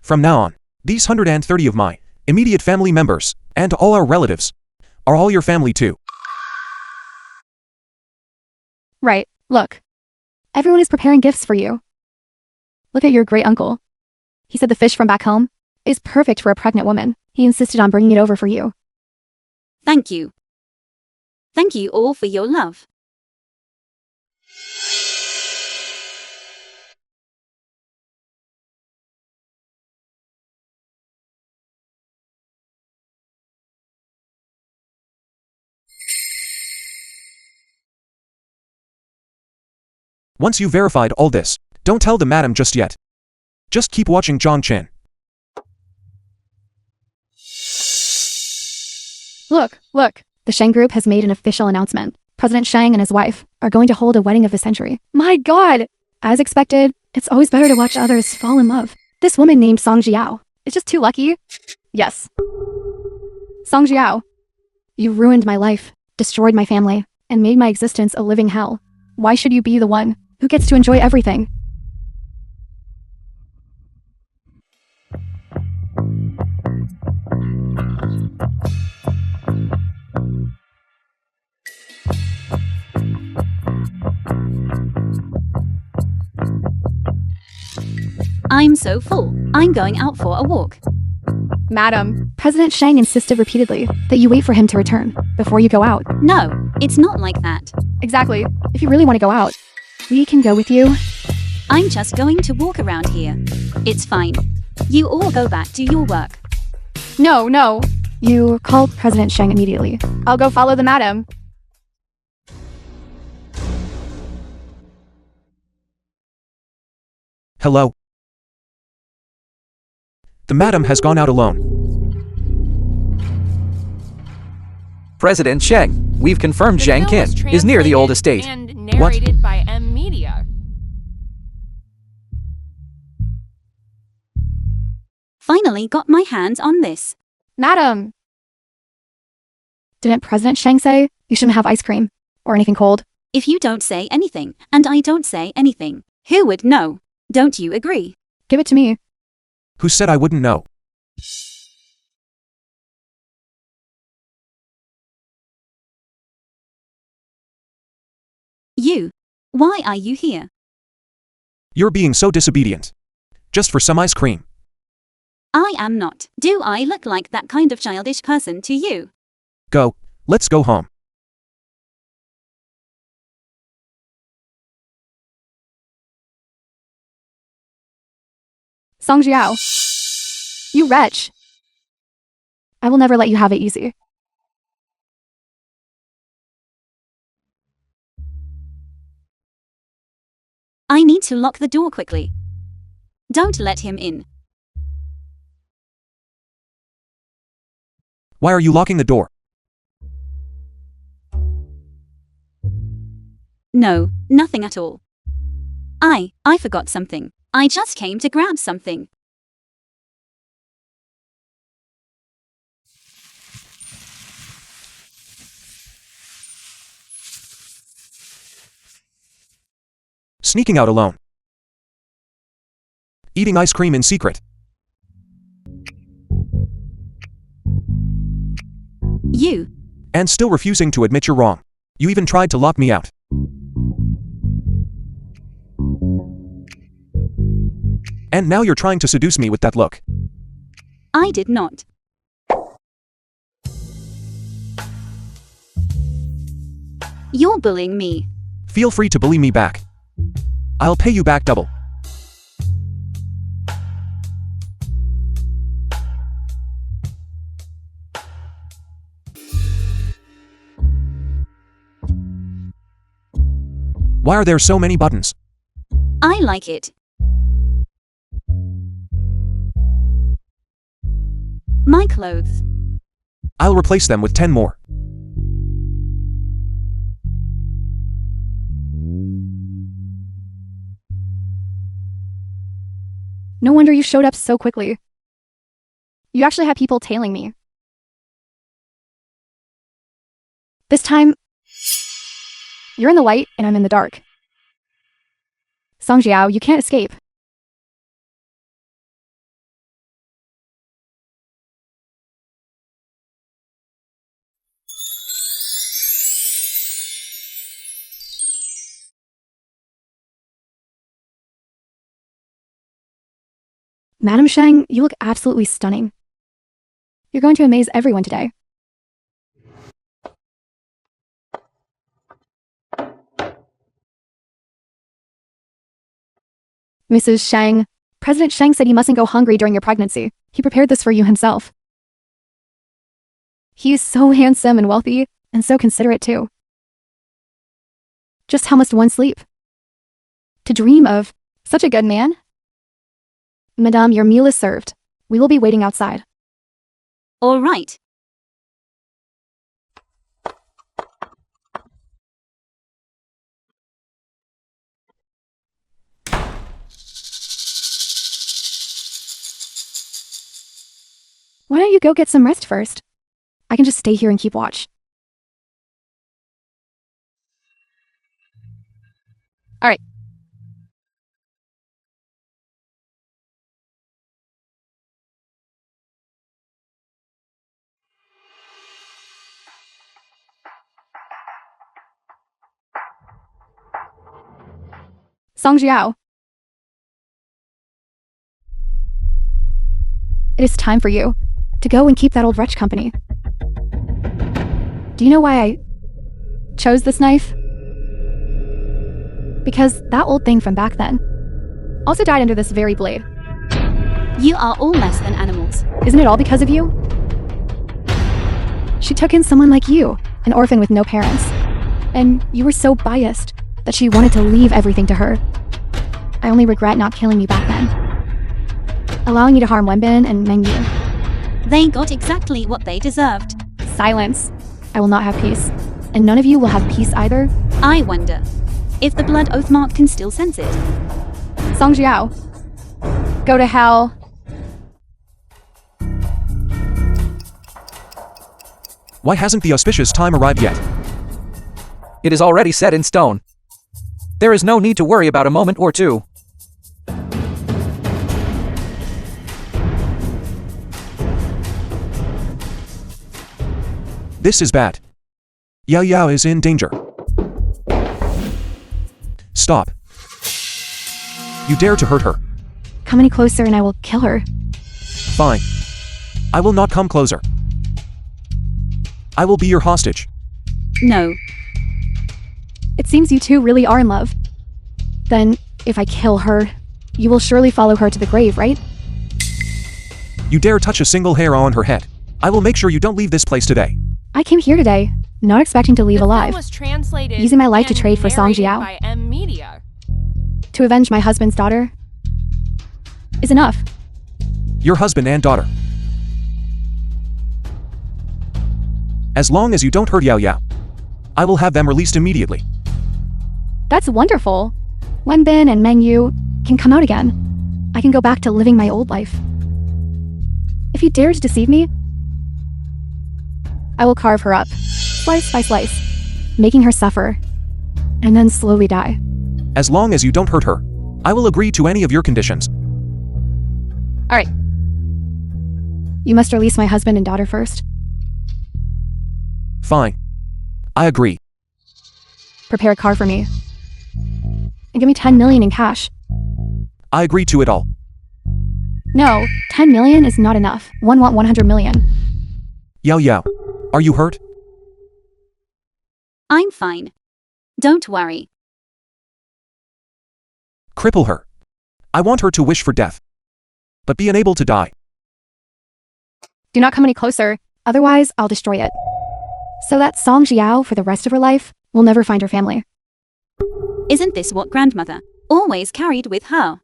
From now on, these 130 of my immediate family members, and all our relatives, are all your family too. Right, look. Everyone is preparing gifts for you. Look at your great uncle. He said the fish from back home is perfect for a pregnant woman. He insisted on bringing it over for you. Thank you. Thank you all for your love. Once you verified all this, don't tell the madam just yet. Just keep watching John Chin. Look, look. The Shang Group has made an official announcement. President Shang and his wife are going to hold a wedding of the century. My God! As expected, it's always better to watch others fall in love. This woman named Song Jiao is just too lucky. Yes. Song Jiao, you ruined my life, destroyed my family, and made my existence a living hell. Why should you be the one who gets to enjoy everything? I'm so full. I'm going out for a walk. Madam, President Shang insisted repeatedly that you wait for him to return before you go out. No, it's not like that. Exactly. If you really want to go out, we can go with you. I'm just going to walk around here. It's fine. You all go back to your work. No, no. You call President Shang immediately. I'll go follow the madam. Hello? The madam has gone out alone. President Shang, we've confirmed The Zhang film was Qin is near the old translated estate. and narrated by M Media. Finally got my hands on this. Madam! Didn't President Shang say you shouldn't have ice cream or anything cold? If you don't say anything, and I don't say anything, who would know? Don't you agree? Give it to me. Who said I wouldn't know? You. Why are you here? You're being so disobedient. Just for some ice cream. I am not. Do I look like that kind of childish person to you? Go. Let's go home. Song Jiao. You wretch. I will never let you have it easy. I need to lock the door quickly. Don't let him in. Why are you locking the door? No, nothing at all. I forgot something. I just came to grab something. Sneaking out alone. Eating ice cream in secret. You. And still refusing to admit you're wrong. You even tried to lock me out. And now you're trying to seduce me with that look. I did not. You're bullying me. Feel free to bully me back. I'll pay you back double. Why are there so many buttons? I like it. My clothes. I'll replace them with 10 more. No wonder you showed up so quickly. You actually had people tailing me. This time, you're in the light and I'm in the dark. Song Jiao, you can't escape. Madam Shang, you look absolutely stunning. You're going to amaze everyone today. Mrs. Shang, President Shang said you mustn't go hungry during your pregnancy. He prepared this for you himself. He is so handsome and wealthy, and so considerate too. Just how must one sleep? To dream of such a good man? Madame, your meal is served. We will be waiting outside. All right. Why don't you go get some rest first? I can just stay here and keep watch. All right. Song Jiao. It is time for you to go and keep that old wretch company. Do you know why I chose this knife? Because that old thing from back then also died under this very blade. You are all less than animals. Isn't it all because of you? She took in someone like you, an orphan with no parents. And you were so biased that she wanted to leave everything to her. I only regret not killing you back then. Allowing you to harm Wenbin and Mengyu. They got exactly what they deserved. Silence. I will not have peace. And none of you will have peace either. I wonder if the blood oath mark can still sense it. Song Jiao. Go to hell. Why hasn't the auspicious time arrived yet? It is already set in stone. There is no need to worry about a moment or two. This is bad. Yao Yao is in danger. Stop. You dare to hurt her. Come any closer and I will kill her. Fine. I will not come closer. I will be your hostage. No. It seems you two really are in love. Then, if I kill her, you will surely follow her to the grave, right? You dare touch a single hair on her head. I will make sure you don't leave this place today. I came here today, not expecting to leave The film alive. was translated Using my life to and trade for Song narrated Jiao. by M Media. To avenge my husband's daughter is enough. Your husband and daughter. As long as you don't hurt Yao Yao, I will have them released immediately. That's wonderful. Wenbin and Mengyu can come out again. I can go back to living my old life. If you dare to deceive me, I will carve her up, slice by slice, making her suffer, and then slowly die. As long as you don't hurt her, I will agree to any of your conditions. All right. You must release my husband and daughter first. Fine. I agree. Prepare a car for me. And give me 10 million in cash. I agree to it all. No, 10 million is not enough. One want 100 million. Yao Yao, are you hurt? I'm fine. Don't worry. Cripple her. I want her to wish for death, but be unable to die. Do not come any closer, otherwise I'll destroy it. So that Song Jiao, for the rest of her life, will never find her family. Isn't this what grandmother always carried with her?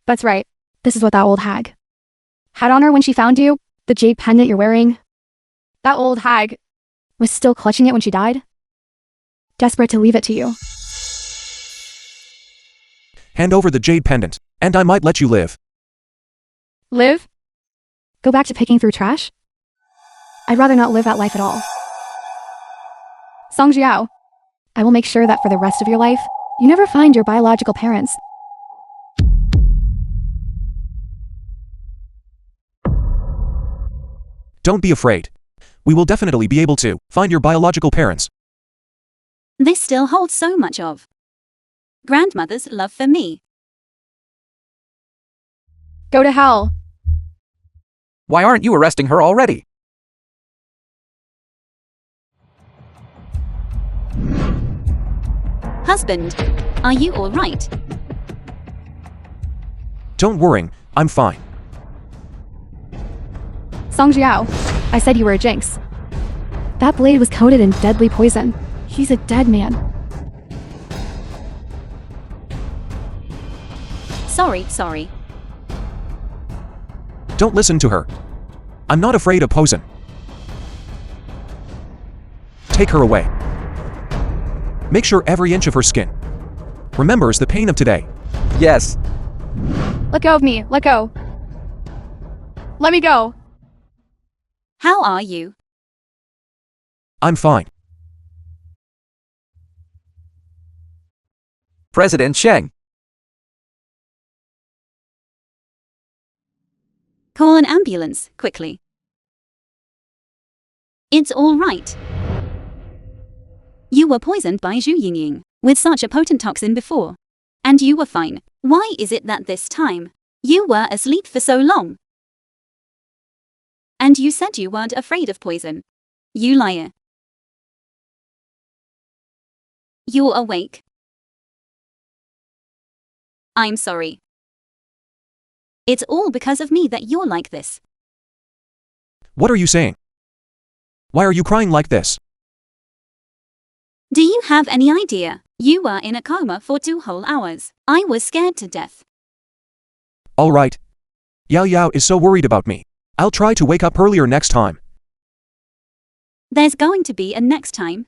That's right. This is what that old hag had on her when she found you. The jade pendant you're wearing. That old hag was still clutching it when she died. Desperate to leave it to you. Hand over the jade pendant, and I might let you live. Live? Go back to picking through trash? I'd rather not live that life at all. Song Jiao, I will make sure that for the rest of your life, you never find your biological parents. Don't be afraid. We will definitely be able to find your biological parents. This still holds so much of grandmother's love for me. Go to hell. Why aren't you arresting her already? Husband, are you all right? Don't worry, I'm fine. Song Jiao, I said you were a jinx. That blade was coated in deadly poison. He's a dead man. Sorry. Don't listen to her. I'm not afraid of poison. Take her away. Make sure every inch of her skin remembers the pain of today. Yes. Let go of me. Let go. Let me go. How are you? I'm fine. President Cheng. Call an ambulance, quickly. It's all right. You were poisoned by Zhu Yingying with such a potent toxin before. And you were fine. Why is it that this time you were asleep for so long? And you said you weren't afraid of poison. You liar. You're awake. I'm sorry. It's all because of me that you're like this. What are you saying? Why are you crying like this? Do you have any idea? You were in a coma for 2 whole hours. I was scared to death. All right. Yao Yao is so worried about me. I'll try to wake up earlier next time. There's going to be a next time.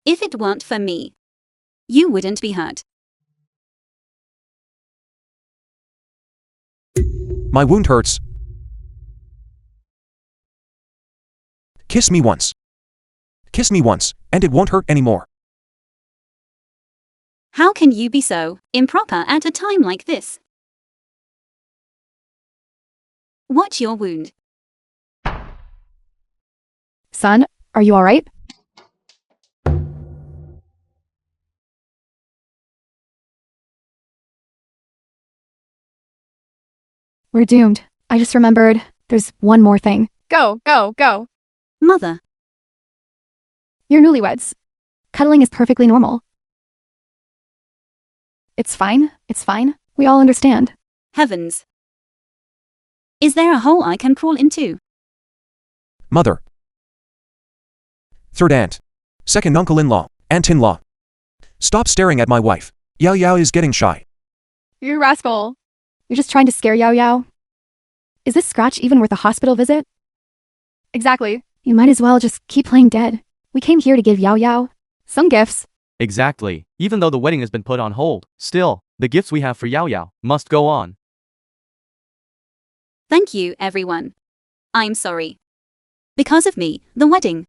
If it weren't for me, you wouldn't be hurt. My wound hurts. Kiss me once. Kiss me once, and it won't hurt anymore. How can you be so improper at a time like this? What's your wound? Son, are you all right? We're doomed. I just remembered there's one more thing. Go. Mother, You're newlyweds. Cuddling is perfectly normal. It's fine. We all understand. heavens. Is there a hole I can crawl into? Mother. Third aunt. Second uncle-in-law. Aunt-in-law. Stop staring at my wife. Yao Yao is getting shy. You rascal. You're just trying to scare Yao Yao. Is this scratch even worth a hospital visit? Exactly. You might as well just keep playing dead. We came here to give Yao Yao some gifts. Exactly. Even though the wedding has been put on hold, still, the gifts we have for Yao Yao must go on. Thank you, everyone. I'm sorry. Because of me, the wedding.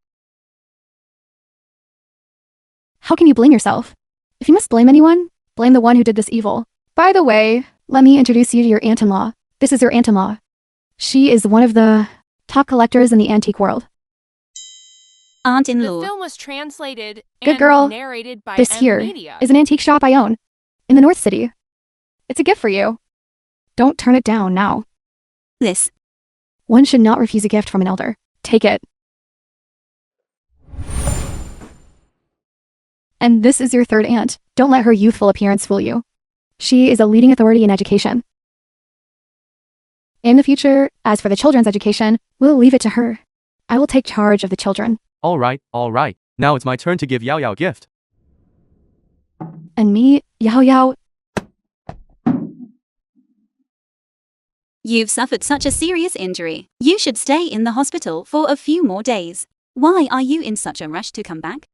How can you blame yourself? If you must blame anyone, blame the one who did this evil. By the way, let me introduce you to your aunt-in-law. This is your aunt-in-law. She is one of the top collectors in the antique world. The Aunt-in-law. film was translated Good and girl. narrated by This here Media. is an antique shop I own in the North City. It's a gift for you. Don't turn it down now. This. One should not refuse a gift from an elder. Take it. And this is your third aunt. Don't let her youthful appearance fool you. She is a leading authority in education. In the future, as for the children's education, we'll leave it to her. I will take charge of the children. All right. Now it's my turn to give Yao Yao a gift. And me, Yao Yao, You've suffered such a serious injury. You should stay in the hospital for a few more days. Why are you in such a rush to come back?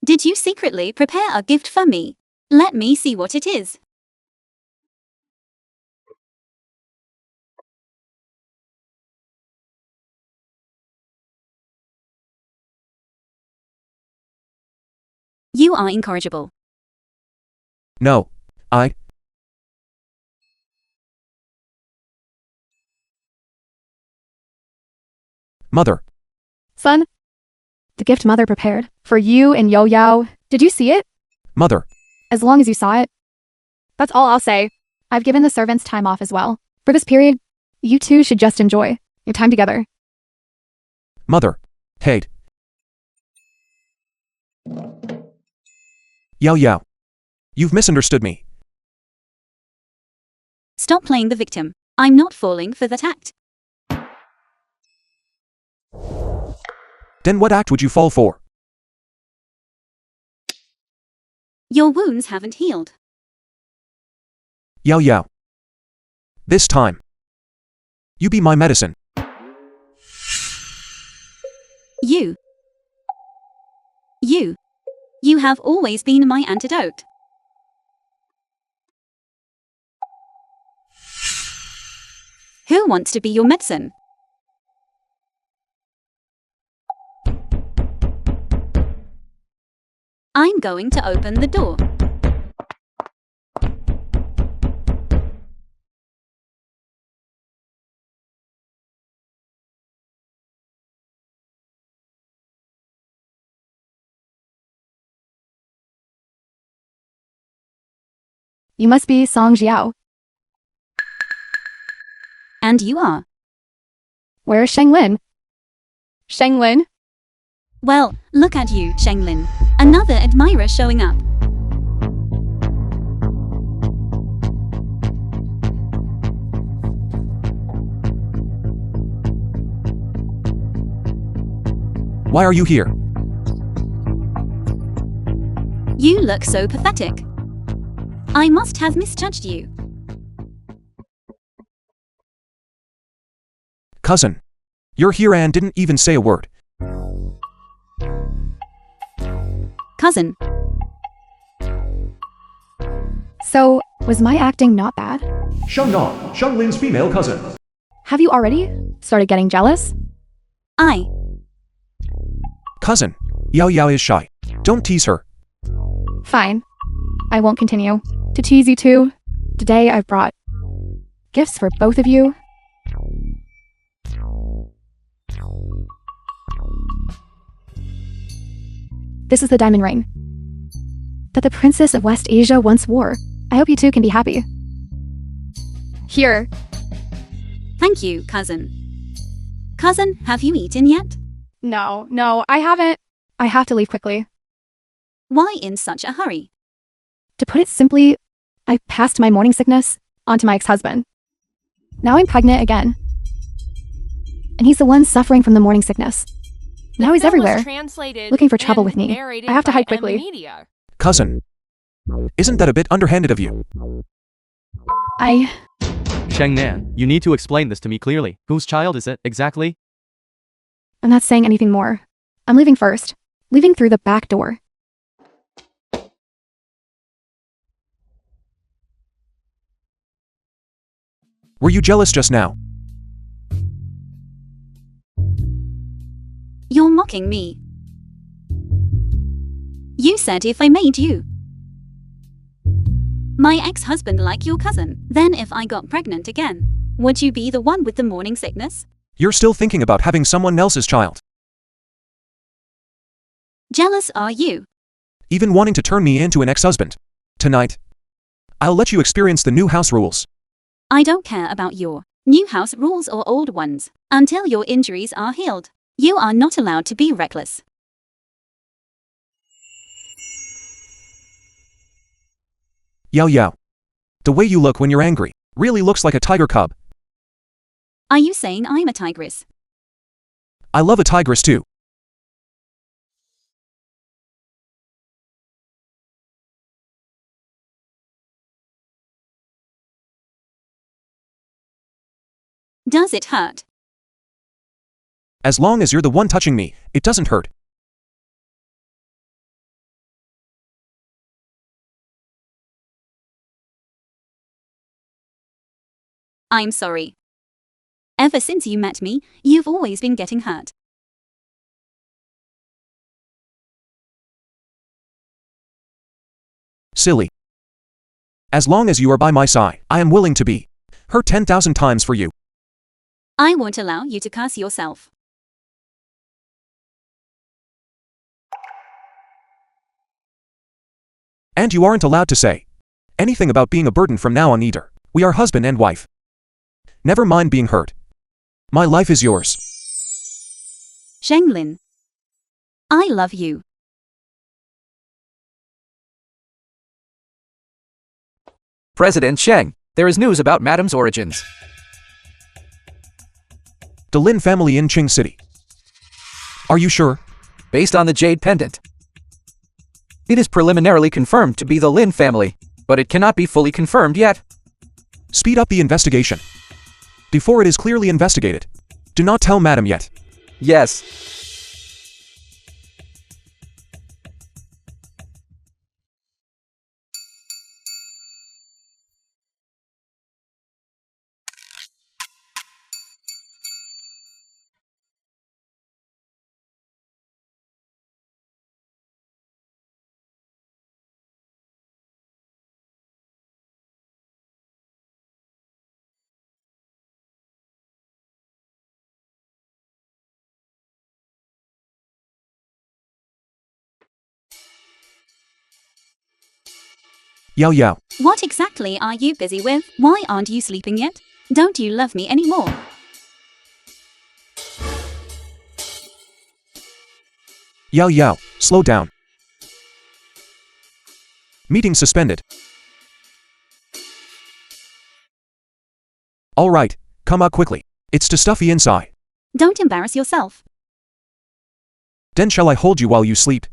Did you secretly prepare a gift for me? Let me see what it is. You are incorrigible. No. Mother. son. The gift mother prepared for you and Yo Yao. Did you see it? Mother. As long as you saw it. That's all I'll say. I've given the servants time off as well. For this period, you two should just enjoy your time together. Mother. Hate. Yao Yao. You've misunderstood me. Stop playing the victim. I'm not falling for that act. Then what act would you fall for? Your wounds haven't healed. Yao Yao. This time. You be my medicine. You have always been my antidote. Who wants to be your medicine? I'm going to open the door. You must be Song Jiao. And you are. Where's Shenglin? Shenglin? Well, look at you, Shenglin. Another admirer showing up. Why are you here? You look so pathetic. I must have misjudged you. Cousin. You're here and didn't even say a word. Cousin, So, was my acting not bad? Shenglin's female cousin. Have you already started getting jealous? Cousin. Yao Yao is shy. Don't tease her. Fine. I won't continue to tease you too. Today I've brought gifts for both of you. This is the diamond ring that the princess of West Asia once wore. I hope you two can be happy. Here. thank you, cousin. Cousin, have you eaten yet? No, I haven't. I have to leave quickly. Why in such a hurry? To put it simply, I passed my morning sickness onto my ex-husband. Now I'm pregnant again. And he's the one suffering from the morning sickness. Now he's everywhere, looking for trouble with me. I have to hide quickly. Cousin. Isn't that a bit underhanded of you? Shengnan, you need to explain this to me clearly. Whose child is it, exactly? I'm not saying anything more. I'm leaving first. Leaving through the back door. Were you jealous just now? You're mocking me. You said if I made you my ex-husband like your cousin, then if I got pregnant again, would you be the one with the morning sickness? You're still thinking about having someone else's child. Jealous are you? Even wanting to turn me into an ex-husband. Tonight, I'll let you experience the new house rules. I don't care about your new house rules or old ones. Until your injuries are healed, you are not allowed to be reckless. Yao Yao. The way you look when you're angry really looks like a tiger cub. Are you saying I'm a tigress? I love a tigress too. Does it hurt? As long as you're the one touching me, it doesn't hurt. I'm sorry. Ever since you met me, you've always been getting hurt. Silly. As long as you are by my side, I am willing to be hurt 10,000 times for you. I won't allow you to curse yourself. And you aren't allowed to say anything about being a burden from now on either. We are husband and wife. Never mind being hurt. My life is yours. Shenglin, I love you. President Sheng, there is news about Madam's origins. The Lin family in Qing City. Are you sure? Based on the jade pendant. It is preliminarily confirmed to be the Lin family, but it cannot be fully confirmed yet. Speed up the investigation. Before it is clearly investigated. Do not tell Madam yet. Yes. Yao Yao. What exactly are you busy with? Why aren't you sleeping yet? Don't you love me anymore? Yao Yao, slow down. Meeting suspended. Alright, come out quickly. It's too stuffy inside. Don't embarrass yourself. Then shall I hold you while you sleep?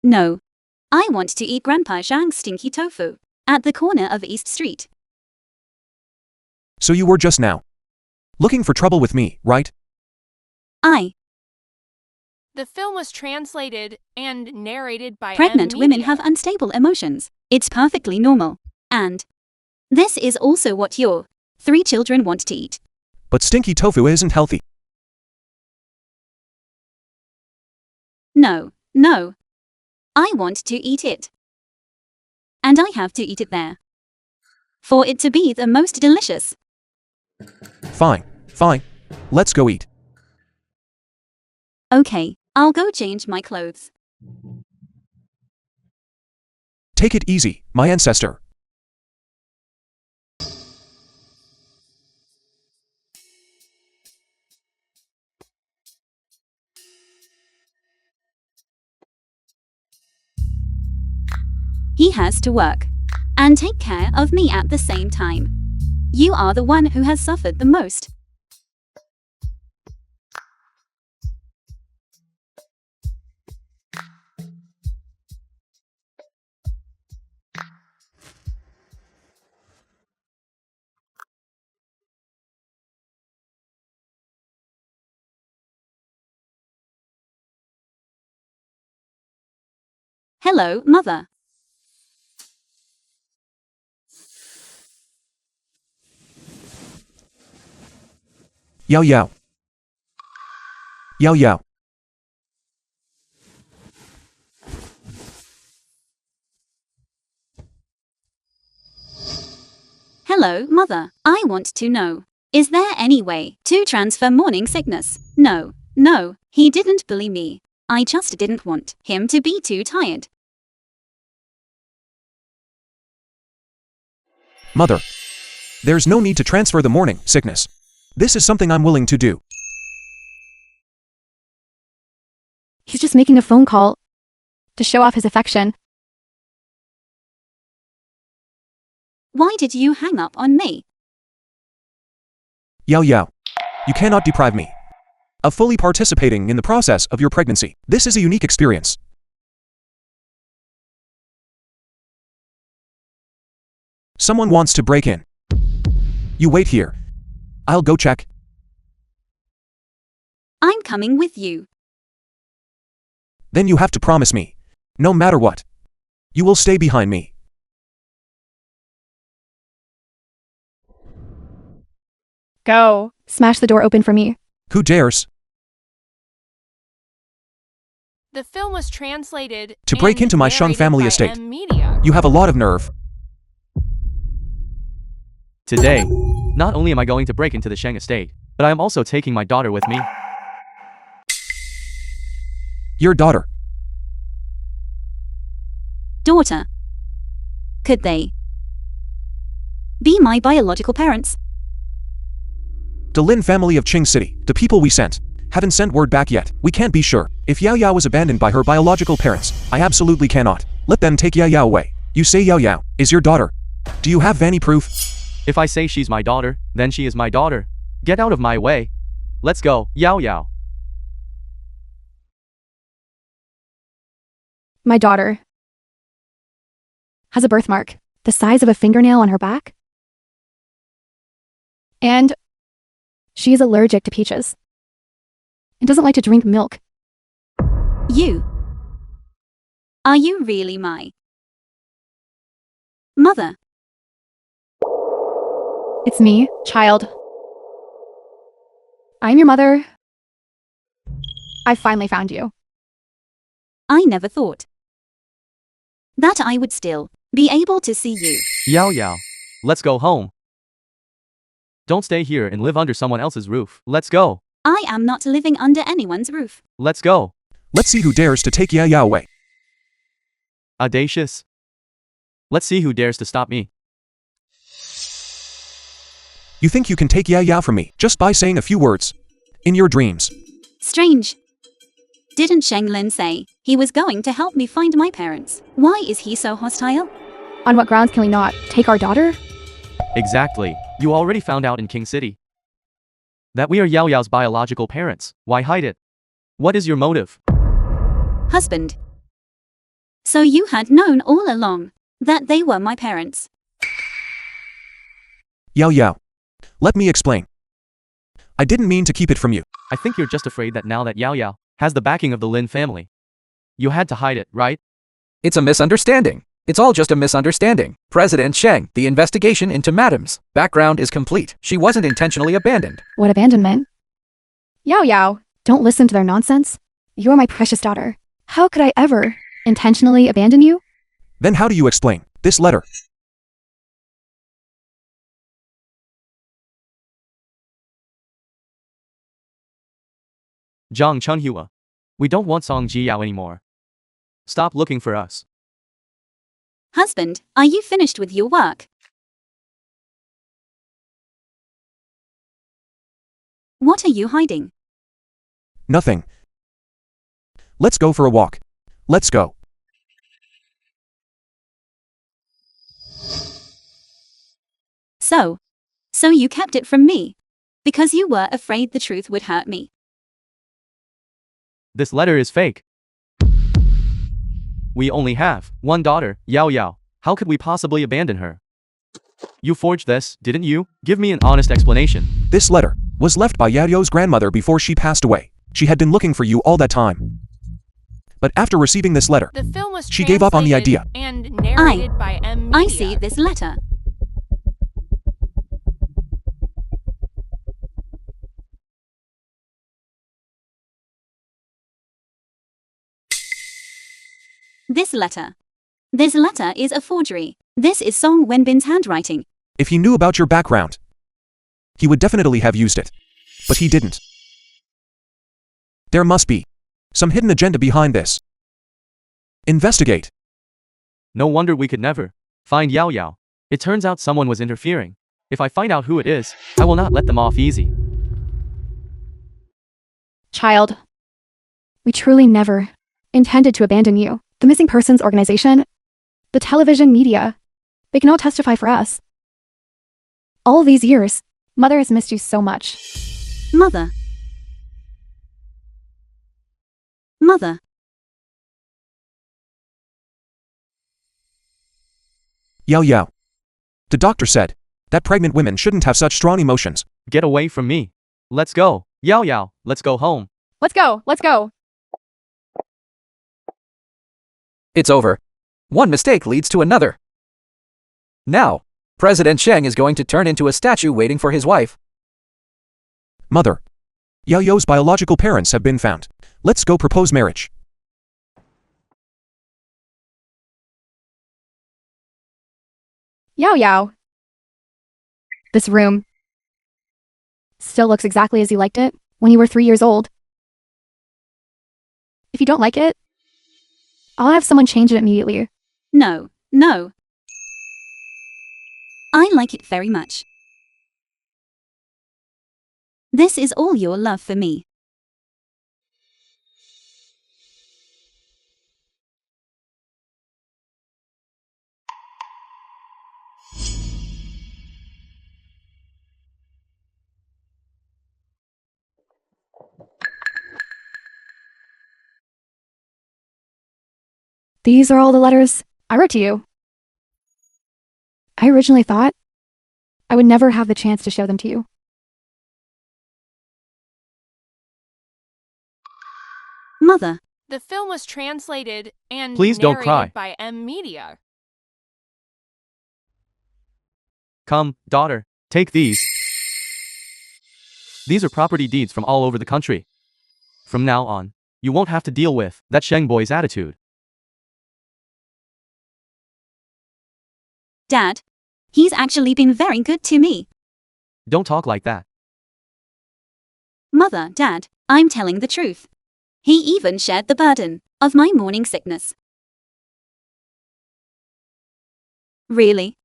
No. I want to eat Grandpa Zhang's stinky tofu at the corner of East Street. So you were just now looking for trouble with me, right? The film was translated and narrated by Pregnant M. women Media. have unstable emotions. It's perfectly normal. And this is also what your 3 children want to eat. But stinky tofu isn't healthy. No. I want to eat it. And I have to eat it there. For it to be the most delicious. Fine. Let's go eat. Okay, I'll go change my clothes. Take it easy, my ancestor. He has to work and take care of me at the same time. You are the one who has suffered the most. Hello, Mother. Yao Yao. Hello, Mother. I want to know, is there any way to transfer morning sickness? No, he didn't bully me. I just didn't want him to be too tired. Mother. There's no need to transfer the morning sickness. This is something I'm willing to do. He's just making a phone call to show off his affection. Why did you hang up on me? Yao Yao. You cannot deprive me of fully participating in the process of your pregnancy. This is a unique experience. Someone wants to break in. You wait here. I'll go check. I'm coming with you. Then you have to promise me, no matter what, you will stay behind me. Go. Smash the door open for me. Who dares The film was translated to break and into my Sheng narrated family by estate? M. Media. You have a lot of nerve. Today, not only am I going to break into the Sheng estate, but I am also taking my daughter with me. Your daughter. Daughter. Could they be my biological parents? The Lin family of Qing City, the people we sent, haven't sent word back yet. We can't be sure. If Yao Yao was abandoned by her biological parents, I absolutely cannot let them take Yao Yao away. You say Yao Yao is your daughter. Do you have any proof? If I say she's my daughter, then she is my daughter. Get out of my way. Let's go, Yao Yao. My daughter has a birthmark the size of a fingernail on her back. And she is allergic to peaches and doesn't like to drink milk. You. Are you really my mother? It's me, child. I'm your mother. I finally found you. I never thought that I would still be able to see you. Yao Yao. Let's go home. Don't stay here and live under someone else's roof. Let's go. I am not living under anyone's roof. Let's go. Let's see who dares to take Yao Yao away. Audacious. Let's see who dares to stop me. You think you can take Yao Yao from me just by saying a few words? In your dreams. Strange. Didn't Shenglin say he was going to help me find my parents? Why is he so hostile? On what grounds can we not take our daughter? Exactly. You already found out in King City that we are Yao Yao's biological parents. Why hide it? What is your motive? Husband. So you had known all along that they were my parents. Yao Yao. Let me explain. I didn't mean to keep it from you. I think you're just afraid that now that Yao Yao has the backing of the Lin family, you had to hide it, right? It's a misunderstanding. It's all just a misunderstanding. President Sheng, the investigation into Madam's background is complete. She wasn't intentionally abandoned. What abandonment? Yao Yao, don't listen to their nonsense. You're my precious daughter. How could I ever intentionally abandon you? Then how do you explain this letter? Zhang Chunhua. We don't want Song Ji Yao anymore. Stop looking for us. Husband, are you finished with your work? What are you hiding? Nothing. Let's go for a walk. Let's go. So you kept it from me because you were afraid the truth would hurt me. This letter is fake. We only have one daughter, Yao Yao. How could we possibly abandon her? You forged this, didn't you? Give me an honest explanation. This letter was left by Yao Yao's grandmother before she passed away. She had been looking for you all that time. But after receiving this letter, The film was she gave up on the idea. and narrated by M. I Media. see this letter. This letter is a forgery. This is Song Wenbin's handwriting. If he knew about your background, he would definitely have used it. But he didn't. There must be some hidden agenda behind this. Investigate. No wonder we could never find Yao Yao. It turns out someone was interfering. If I find out who it is, I will not let them off easy. Child, we truly never intended to abandon you. The missing persons organization, the television media, they can all testify for us. All these years, Mother has missed you so much. Mother. Mother. Yao Yao. The doctor said that pregnant women shouldn't have such strong emotions. Get away from me. Let's go. Yao Yao, let's go home. Let's go, let's go. It's over. One mistake leads to another. Now, President Sheng is going to turn into a statue waiting for his wife. Mother. Yao Yao's biological parents have been found. Let's go propose marriage. Yao Yao. This room still looks exactly as you liked it when you were 3 years old. If you don't like it, I'll have someone change it immediately. No. I like it very much. This is all your love for me. These are all the letters I wrote to you. I originally thought I would never have the chance to show them to you. Mother, The film was translated and Please don't narrated cry. by M Media. Come, daughter, take these. These are property deeds from all over the country. From now on, you won't have to deal with that Sheng boy's attitude. Dad, he's actually been very good to me. Don't talk like that. Mother, Dad, I'm telling the truth. He even shared the burden of my morning sickness. Really?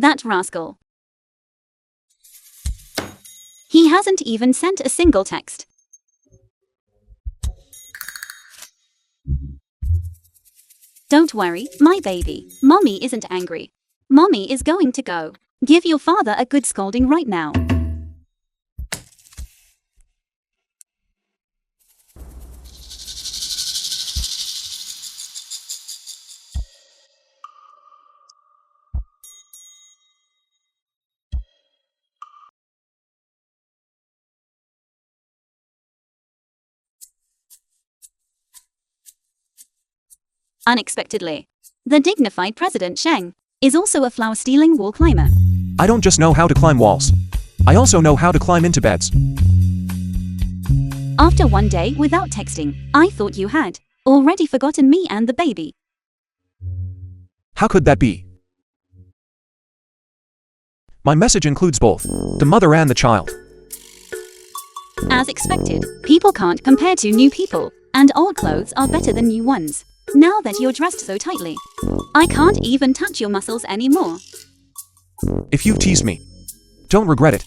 That rascal. He hasn't even sent a single text. Don't worry, my baby. Mommy isn't angry. Mommy is going to go give your father a good scolding right now. Unexpectedly, the dignified President Sheng is also a flower-stealing wall climber. I don't just know how to climb walls. I also know how to climb into beds. After one day without texting, I thought you had already forgotten me and the baby. How could that be? My message includes both the mother and the child. As expected, people can't compare to new people, and old clothes are better than new ones. Now that you're dressed so tightly, I can't even touch your muscles anymore. If you've teased me, don't regret it.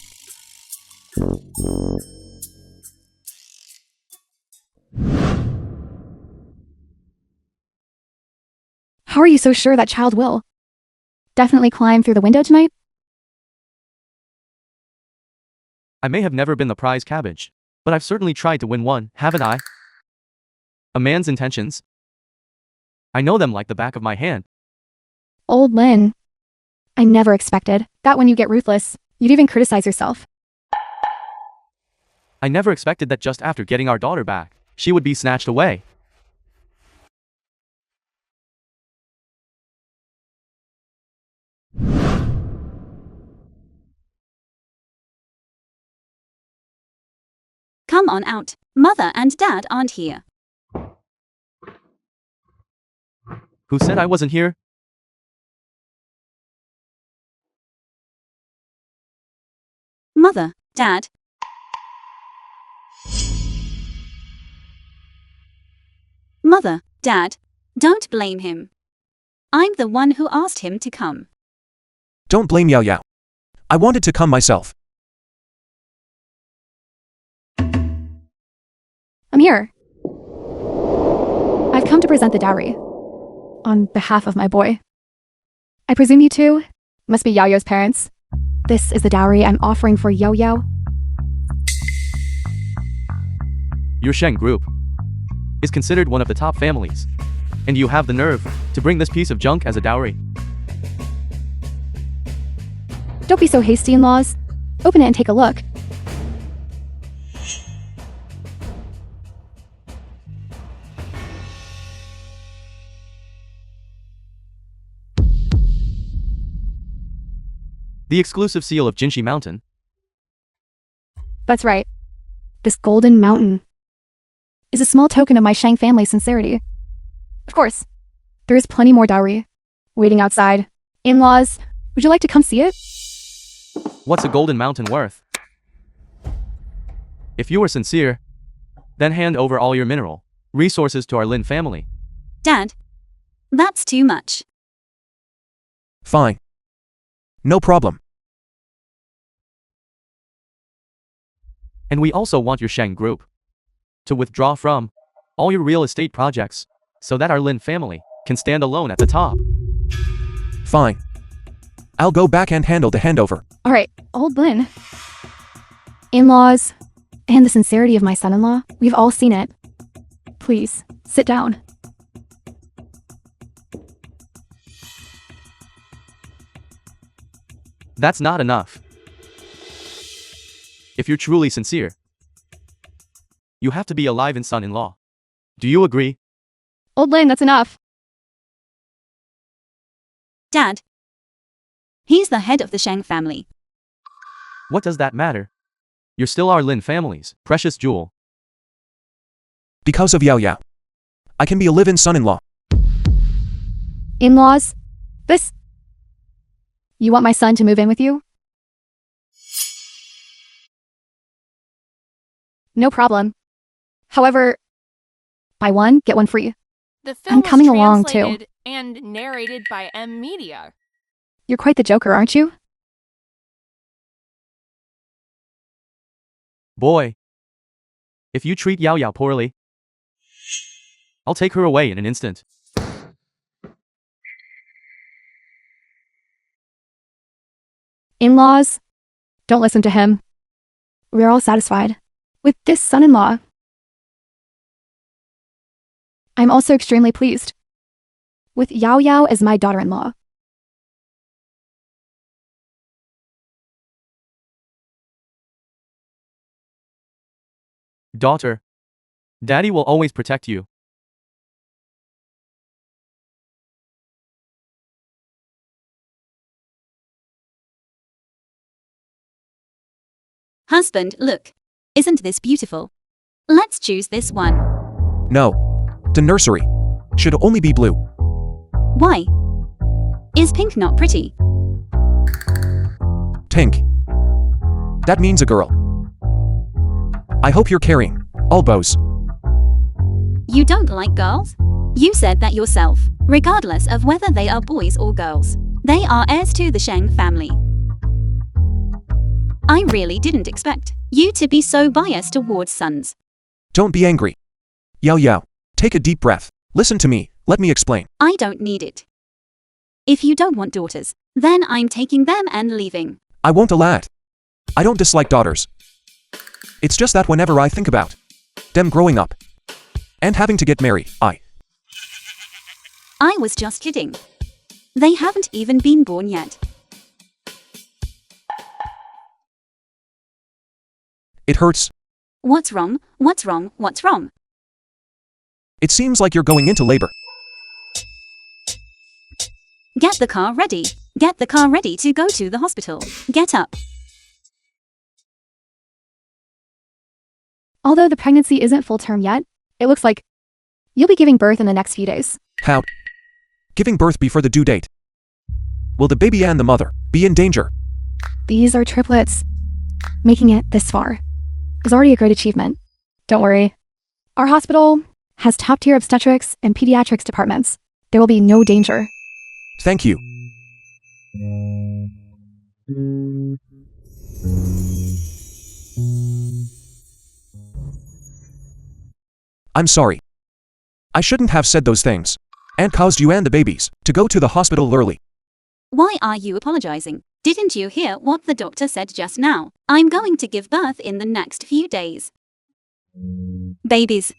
How are you so sure that child will definitely climb through the window tonight? I may have never been the prize cabbage, but I've certainly tried to win one, haven't I? A man's intentions, I know them like the back of my hand. Old Lynn. I never expected that when you get ruthless, you'd even criticize yourself. I never expected that just after getting our daughter back, she would be snatched away. Come on out. Mother and Dad aren't here. Who said I wasn't here? Mother, Dad. Mother, Dad, don't blame him. I'm the one who asked him to come. Don't blame Yao Yao. I wanted to come myself. I'm here. I've come to present the dowry on behalf of my boy. I presume you two must be Yao Yao's parents. This is the dowry I'm offering for Yao Yao. Your Sheng group is considered one of the top families, and you have the nerve to bring this piece of junk as a dowry. Don't be so hasty, in-laws. Open it and take a look. The exclusive seal of Jinshi Mountain. That's right. This golden mountain is a small token of my Shang family's sincerity. Of course, there is plenty more dowry waiting outside. In-laws, would you like to come see it? What's a golden mountain worth? If you are sincere, then hand over all your mineral resources to our Lin family. Dad, that's too much. Fine. No problem. And we also want your Sheng group to withdraw from all your real estate projects, so that our Lin family can stand alone at the top. Fine. I'll go back and handle the handover. Alright, old Lynn. In-laws, and the sincerity of my son-in-law, we've all seen it. Please, sit down. That's not enough. If you're truly sincere, you have to be a live-in son-in-law. Do you agree? Old Lynn, that's enough. Dad. He's the head of the Shang family. What does that matter? You're still our Lin family's precious jewel. Because of Yao Yao, I can be a live-in son-in-law. In-laws, this... You want my son to move in with you? No problem. However, buy one, get one free. The film I'm coming was along, too. translated and narrated by M Media. You're quite the joker, aren't you? Boy, if you treat Yao Yao poorly, I'll take her away in an instant. In-laws, don't listen to him. We're all satisfied with this son-in-law. I'm also extremely pleased with Yao Yao as my daughter-in-law. Daughter, Daddy will always protect you. Husband, look. Isn't this beautiful? Let's choose this one. No. The nursery should only be blue. Why? Is pink not pretty? Tink. That means a girl. I hope you're carrying all bows. You don't like girls? You said that yourself, regardless of whether they are boys or girls. They are heirs to the Shang family. I really didn't expect you to be so biased towards sons. Don't be angry. Yao Yao, take a deep breath. Listen to me. Let me explain. I don't need it. If you don't want daughters, then I'm taking them and leaving. I won't allow it. I don't dislike daughters. It's just that whenever I think about them growing up and having to get married, I was just kidding. They haven't even been born yet. It hurts. What's wrong? What's wrong? What's wrong? It seems like you're going into labor. Get the car ready. Get the car ready to go to the hospital. Get up. Although the pregnancy isn't full term yet, it looks like you'll be giving birth in the next few days. How? Giving birth before the due date. Will the baby and the mother be in danger? These are triplets. Making it this far is already a great achievement. Don't worry. Our hospital has top-tier obstetrics and pediatrics departments. There will be no danger. Thank you. I'm sorry. I shouldn't have said those things and caused you and the babies to go to the hospital early. Why are you apologizing? Didn't you hear what the doctor said just now? I'm going to give birth in the next few days. Babies.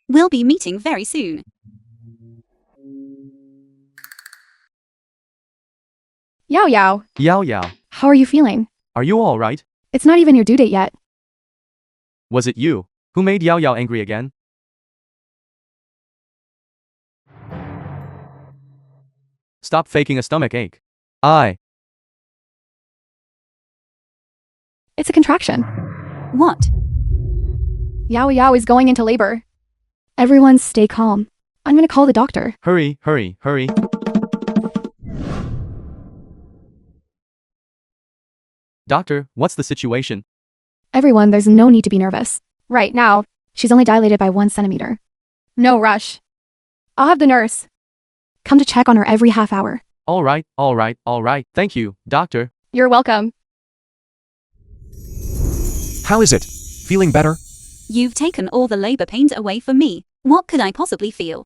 We'll be meeting very soon. Yao Yao, Yao Yao, how are you feeling? are you all right? It's not even your due date yet. Was it you who made Yao Yao angry again? Stop faking a stomach ache. It's a contraction. What? Yao Yao is going into labor. Everyone stay calm. I'm gonna call the doctor. Hurry, hurry, hurry. Doctor, what's the situation? Everyone, there's no need to be nervous. Right now, she's only dilated by 1 centimeter. No rush. I'll have the nurse come to check on her every half hour. All right, all right, all right. Thank you, doctor. You're welcome. How is it? Feeling better? You've taken all the labor pains away from me. What could I possibly feel?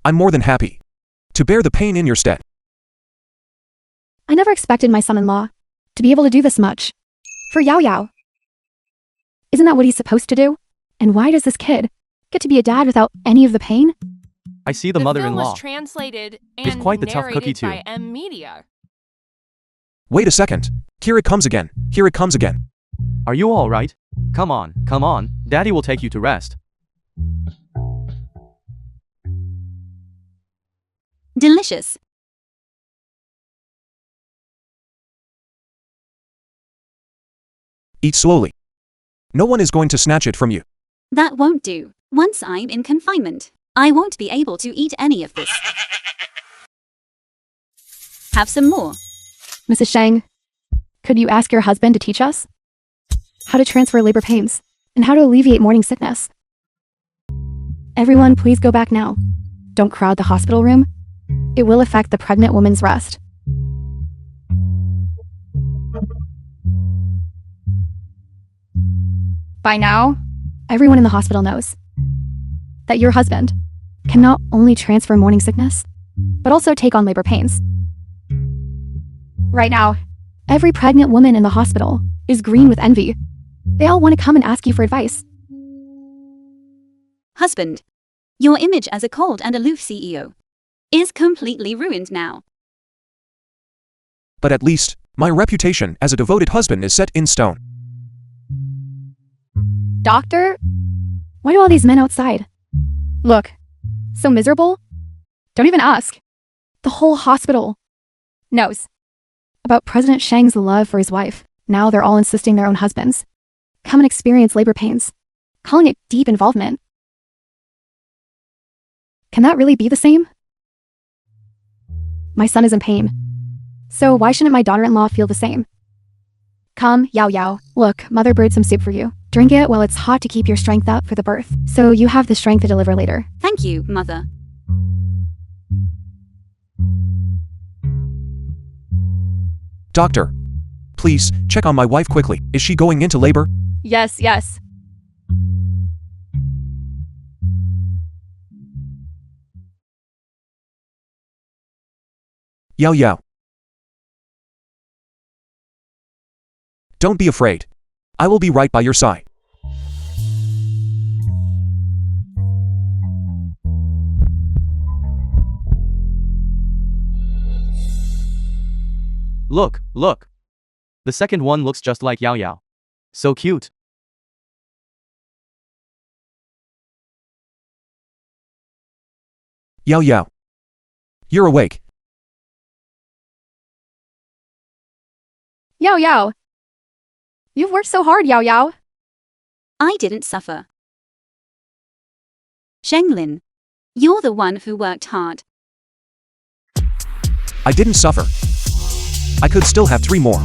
I'm more than happy to bear the pain in your stead. I never expected my son-in-law to be able to do this much. For Yao Yao. Isn't that what he's supposed to do? And why does this kid get to be a dad without any of the pain? I see the film mother-in-law was translated is and quite the tough cookie narrated too. by M Media. Wait a second. Here it comes again. Here it comes again. Are you all right? Come on. Daddy will take you to rest. Delicious. Eat slowly. No one is going to snatch it from you. That won't do. Once I'm in confinement, I won't be able to eat any of this. Have some more. Mrs. Shang, could you ask your husband to teach us how to transfer labor pains and how to alleviate morning sickness? Everyone, please go back now. Don't crowd the hospital room. It will affect the pregnant woman's rest. By now, everyone in the hospital knows that your husband can not only transfer morning sickness, but also take on labor pains. Right now, every pregnant woman in the hospital is green with envy. They all want to come and ask you for advice. Husband, your image as a cold and aloof CEO is completely ruined now. But at least, my reputation as a devoted husband is set in stone. Doctor? Why do all these men outside look so miserable? Don't even ask. The whole hospital knows about President Shang's love for his wife. Now they're all insisting their own husbands come and experience labor pains, calling it deep involvement. Can that really be the same? My son is in pain, so why shouldn't my daughter-in-law feel the same? Come, Yao Yao. Look, mother brewed some soup for you. Drink it while it's hot to keep your strength up for the birth, so you have the strength to deliver later. Thank you, mother. Doctor, please, check on my wife quickly. Is she going into labor? Yes. Yao Yao. Don't be afraid. I will be right by your side. Look. The second one looks just like Yao Yao. So cute. Yao Yao. You're awake. Yao Yao. You've worked so hard, Yao Yao. I didn't suffer. Shenglin, you're the one who worked hard. I didn't suffer. I could still have 3 more.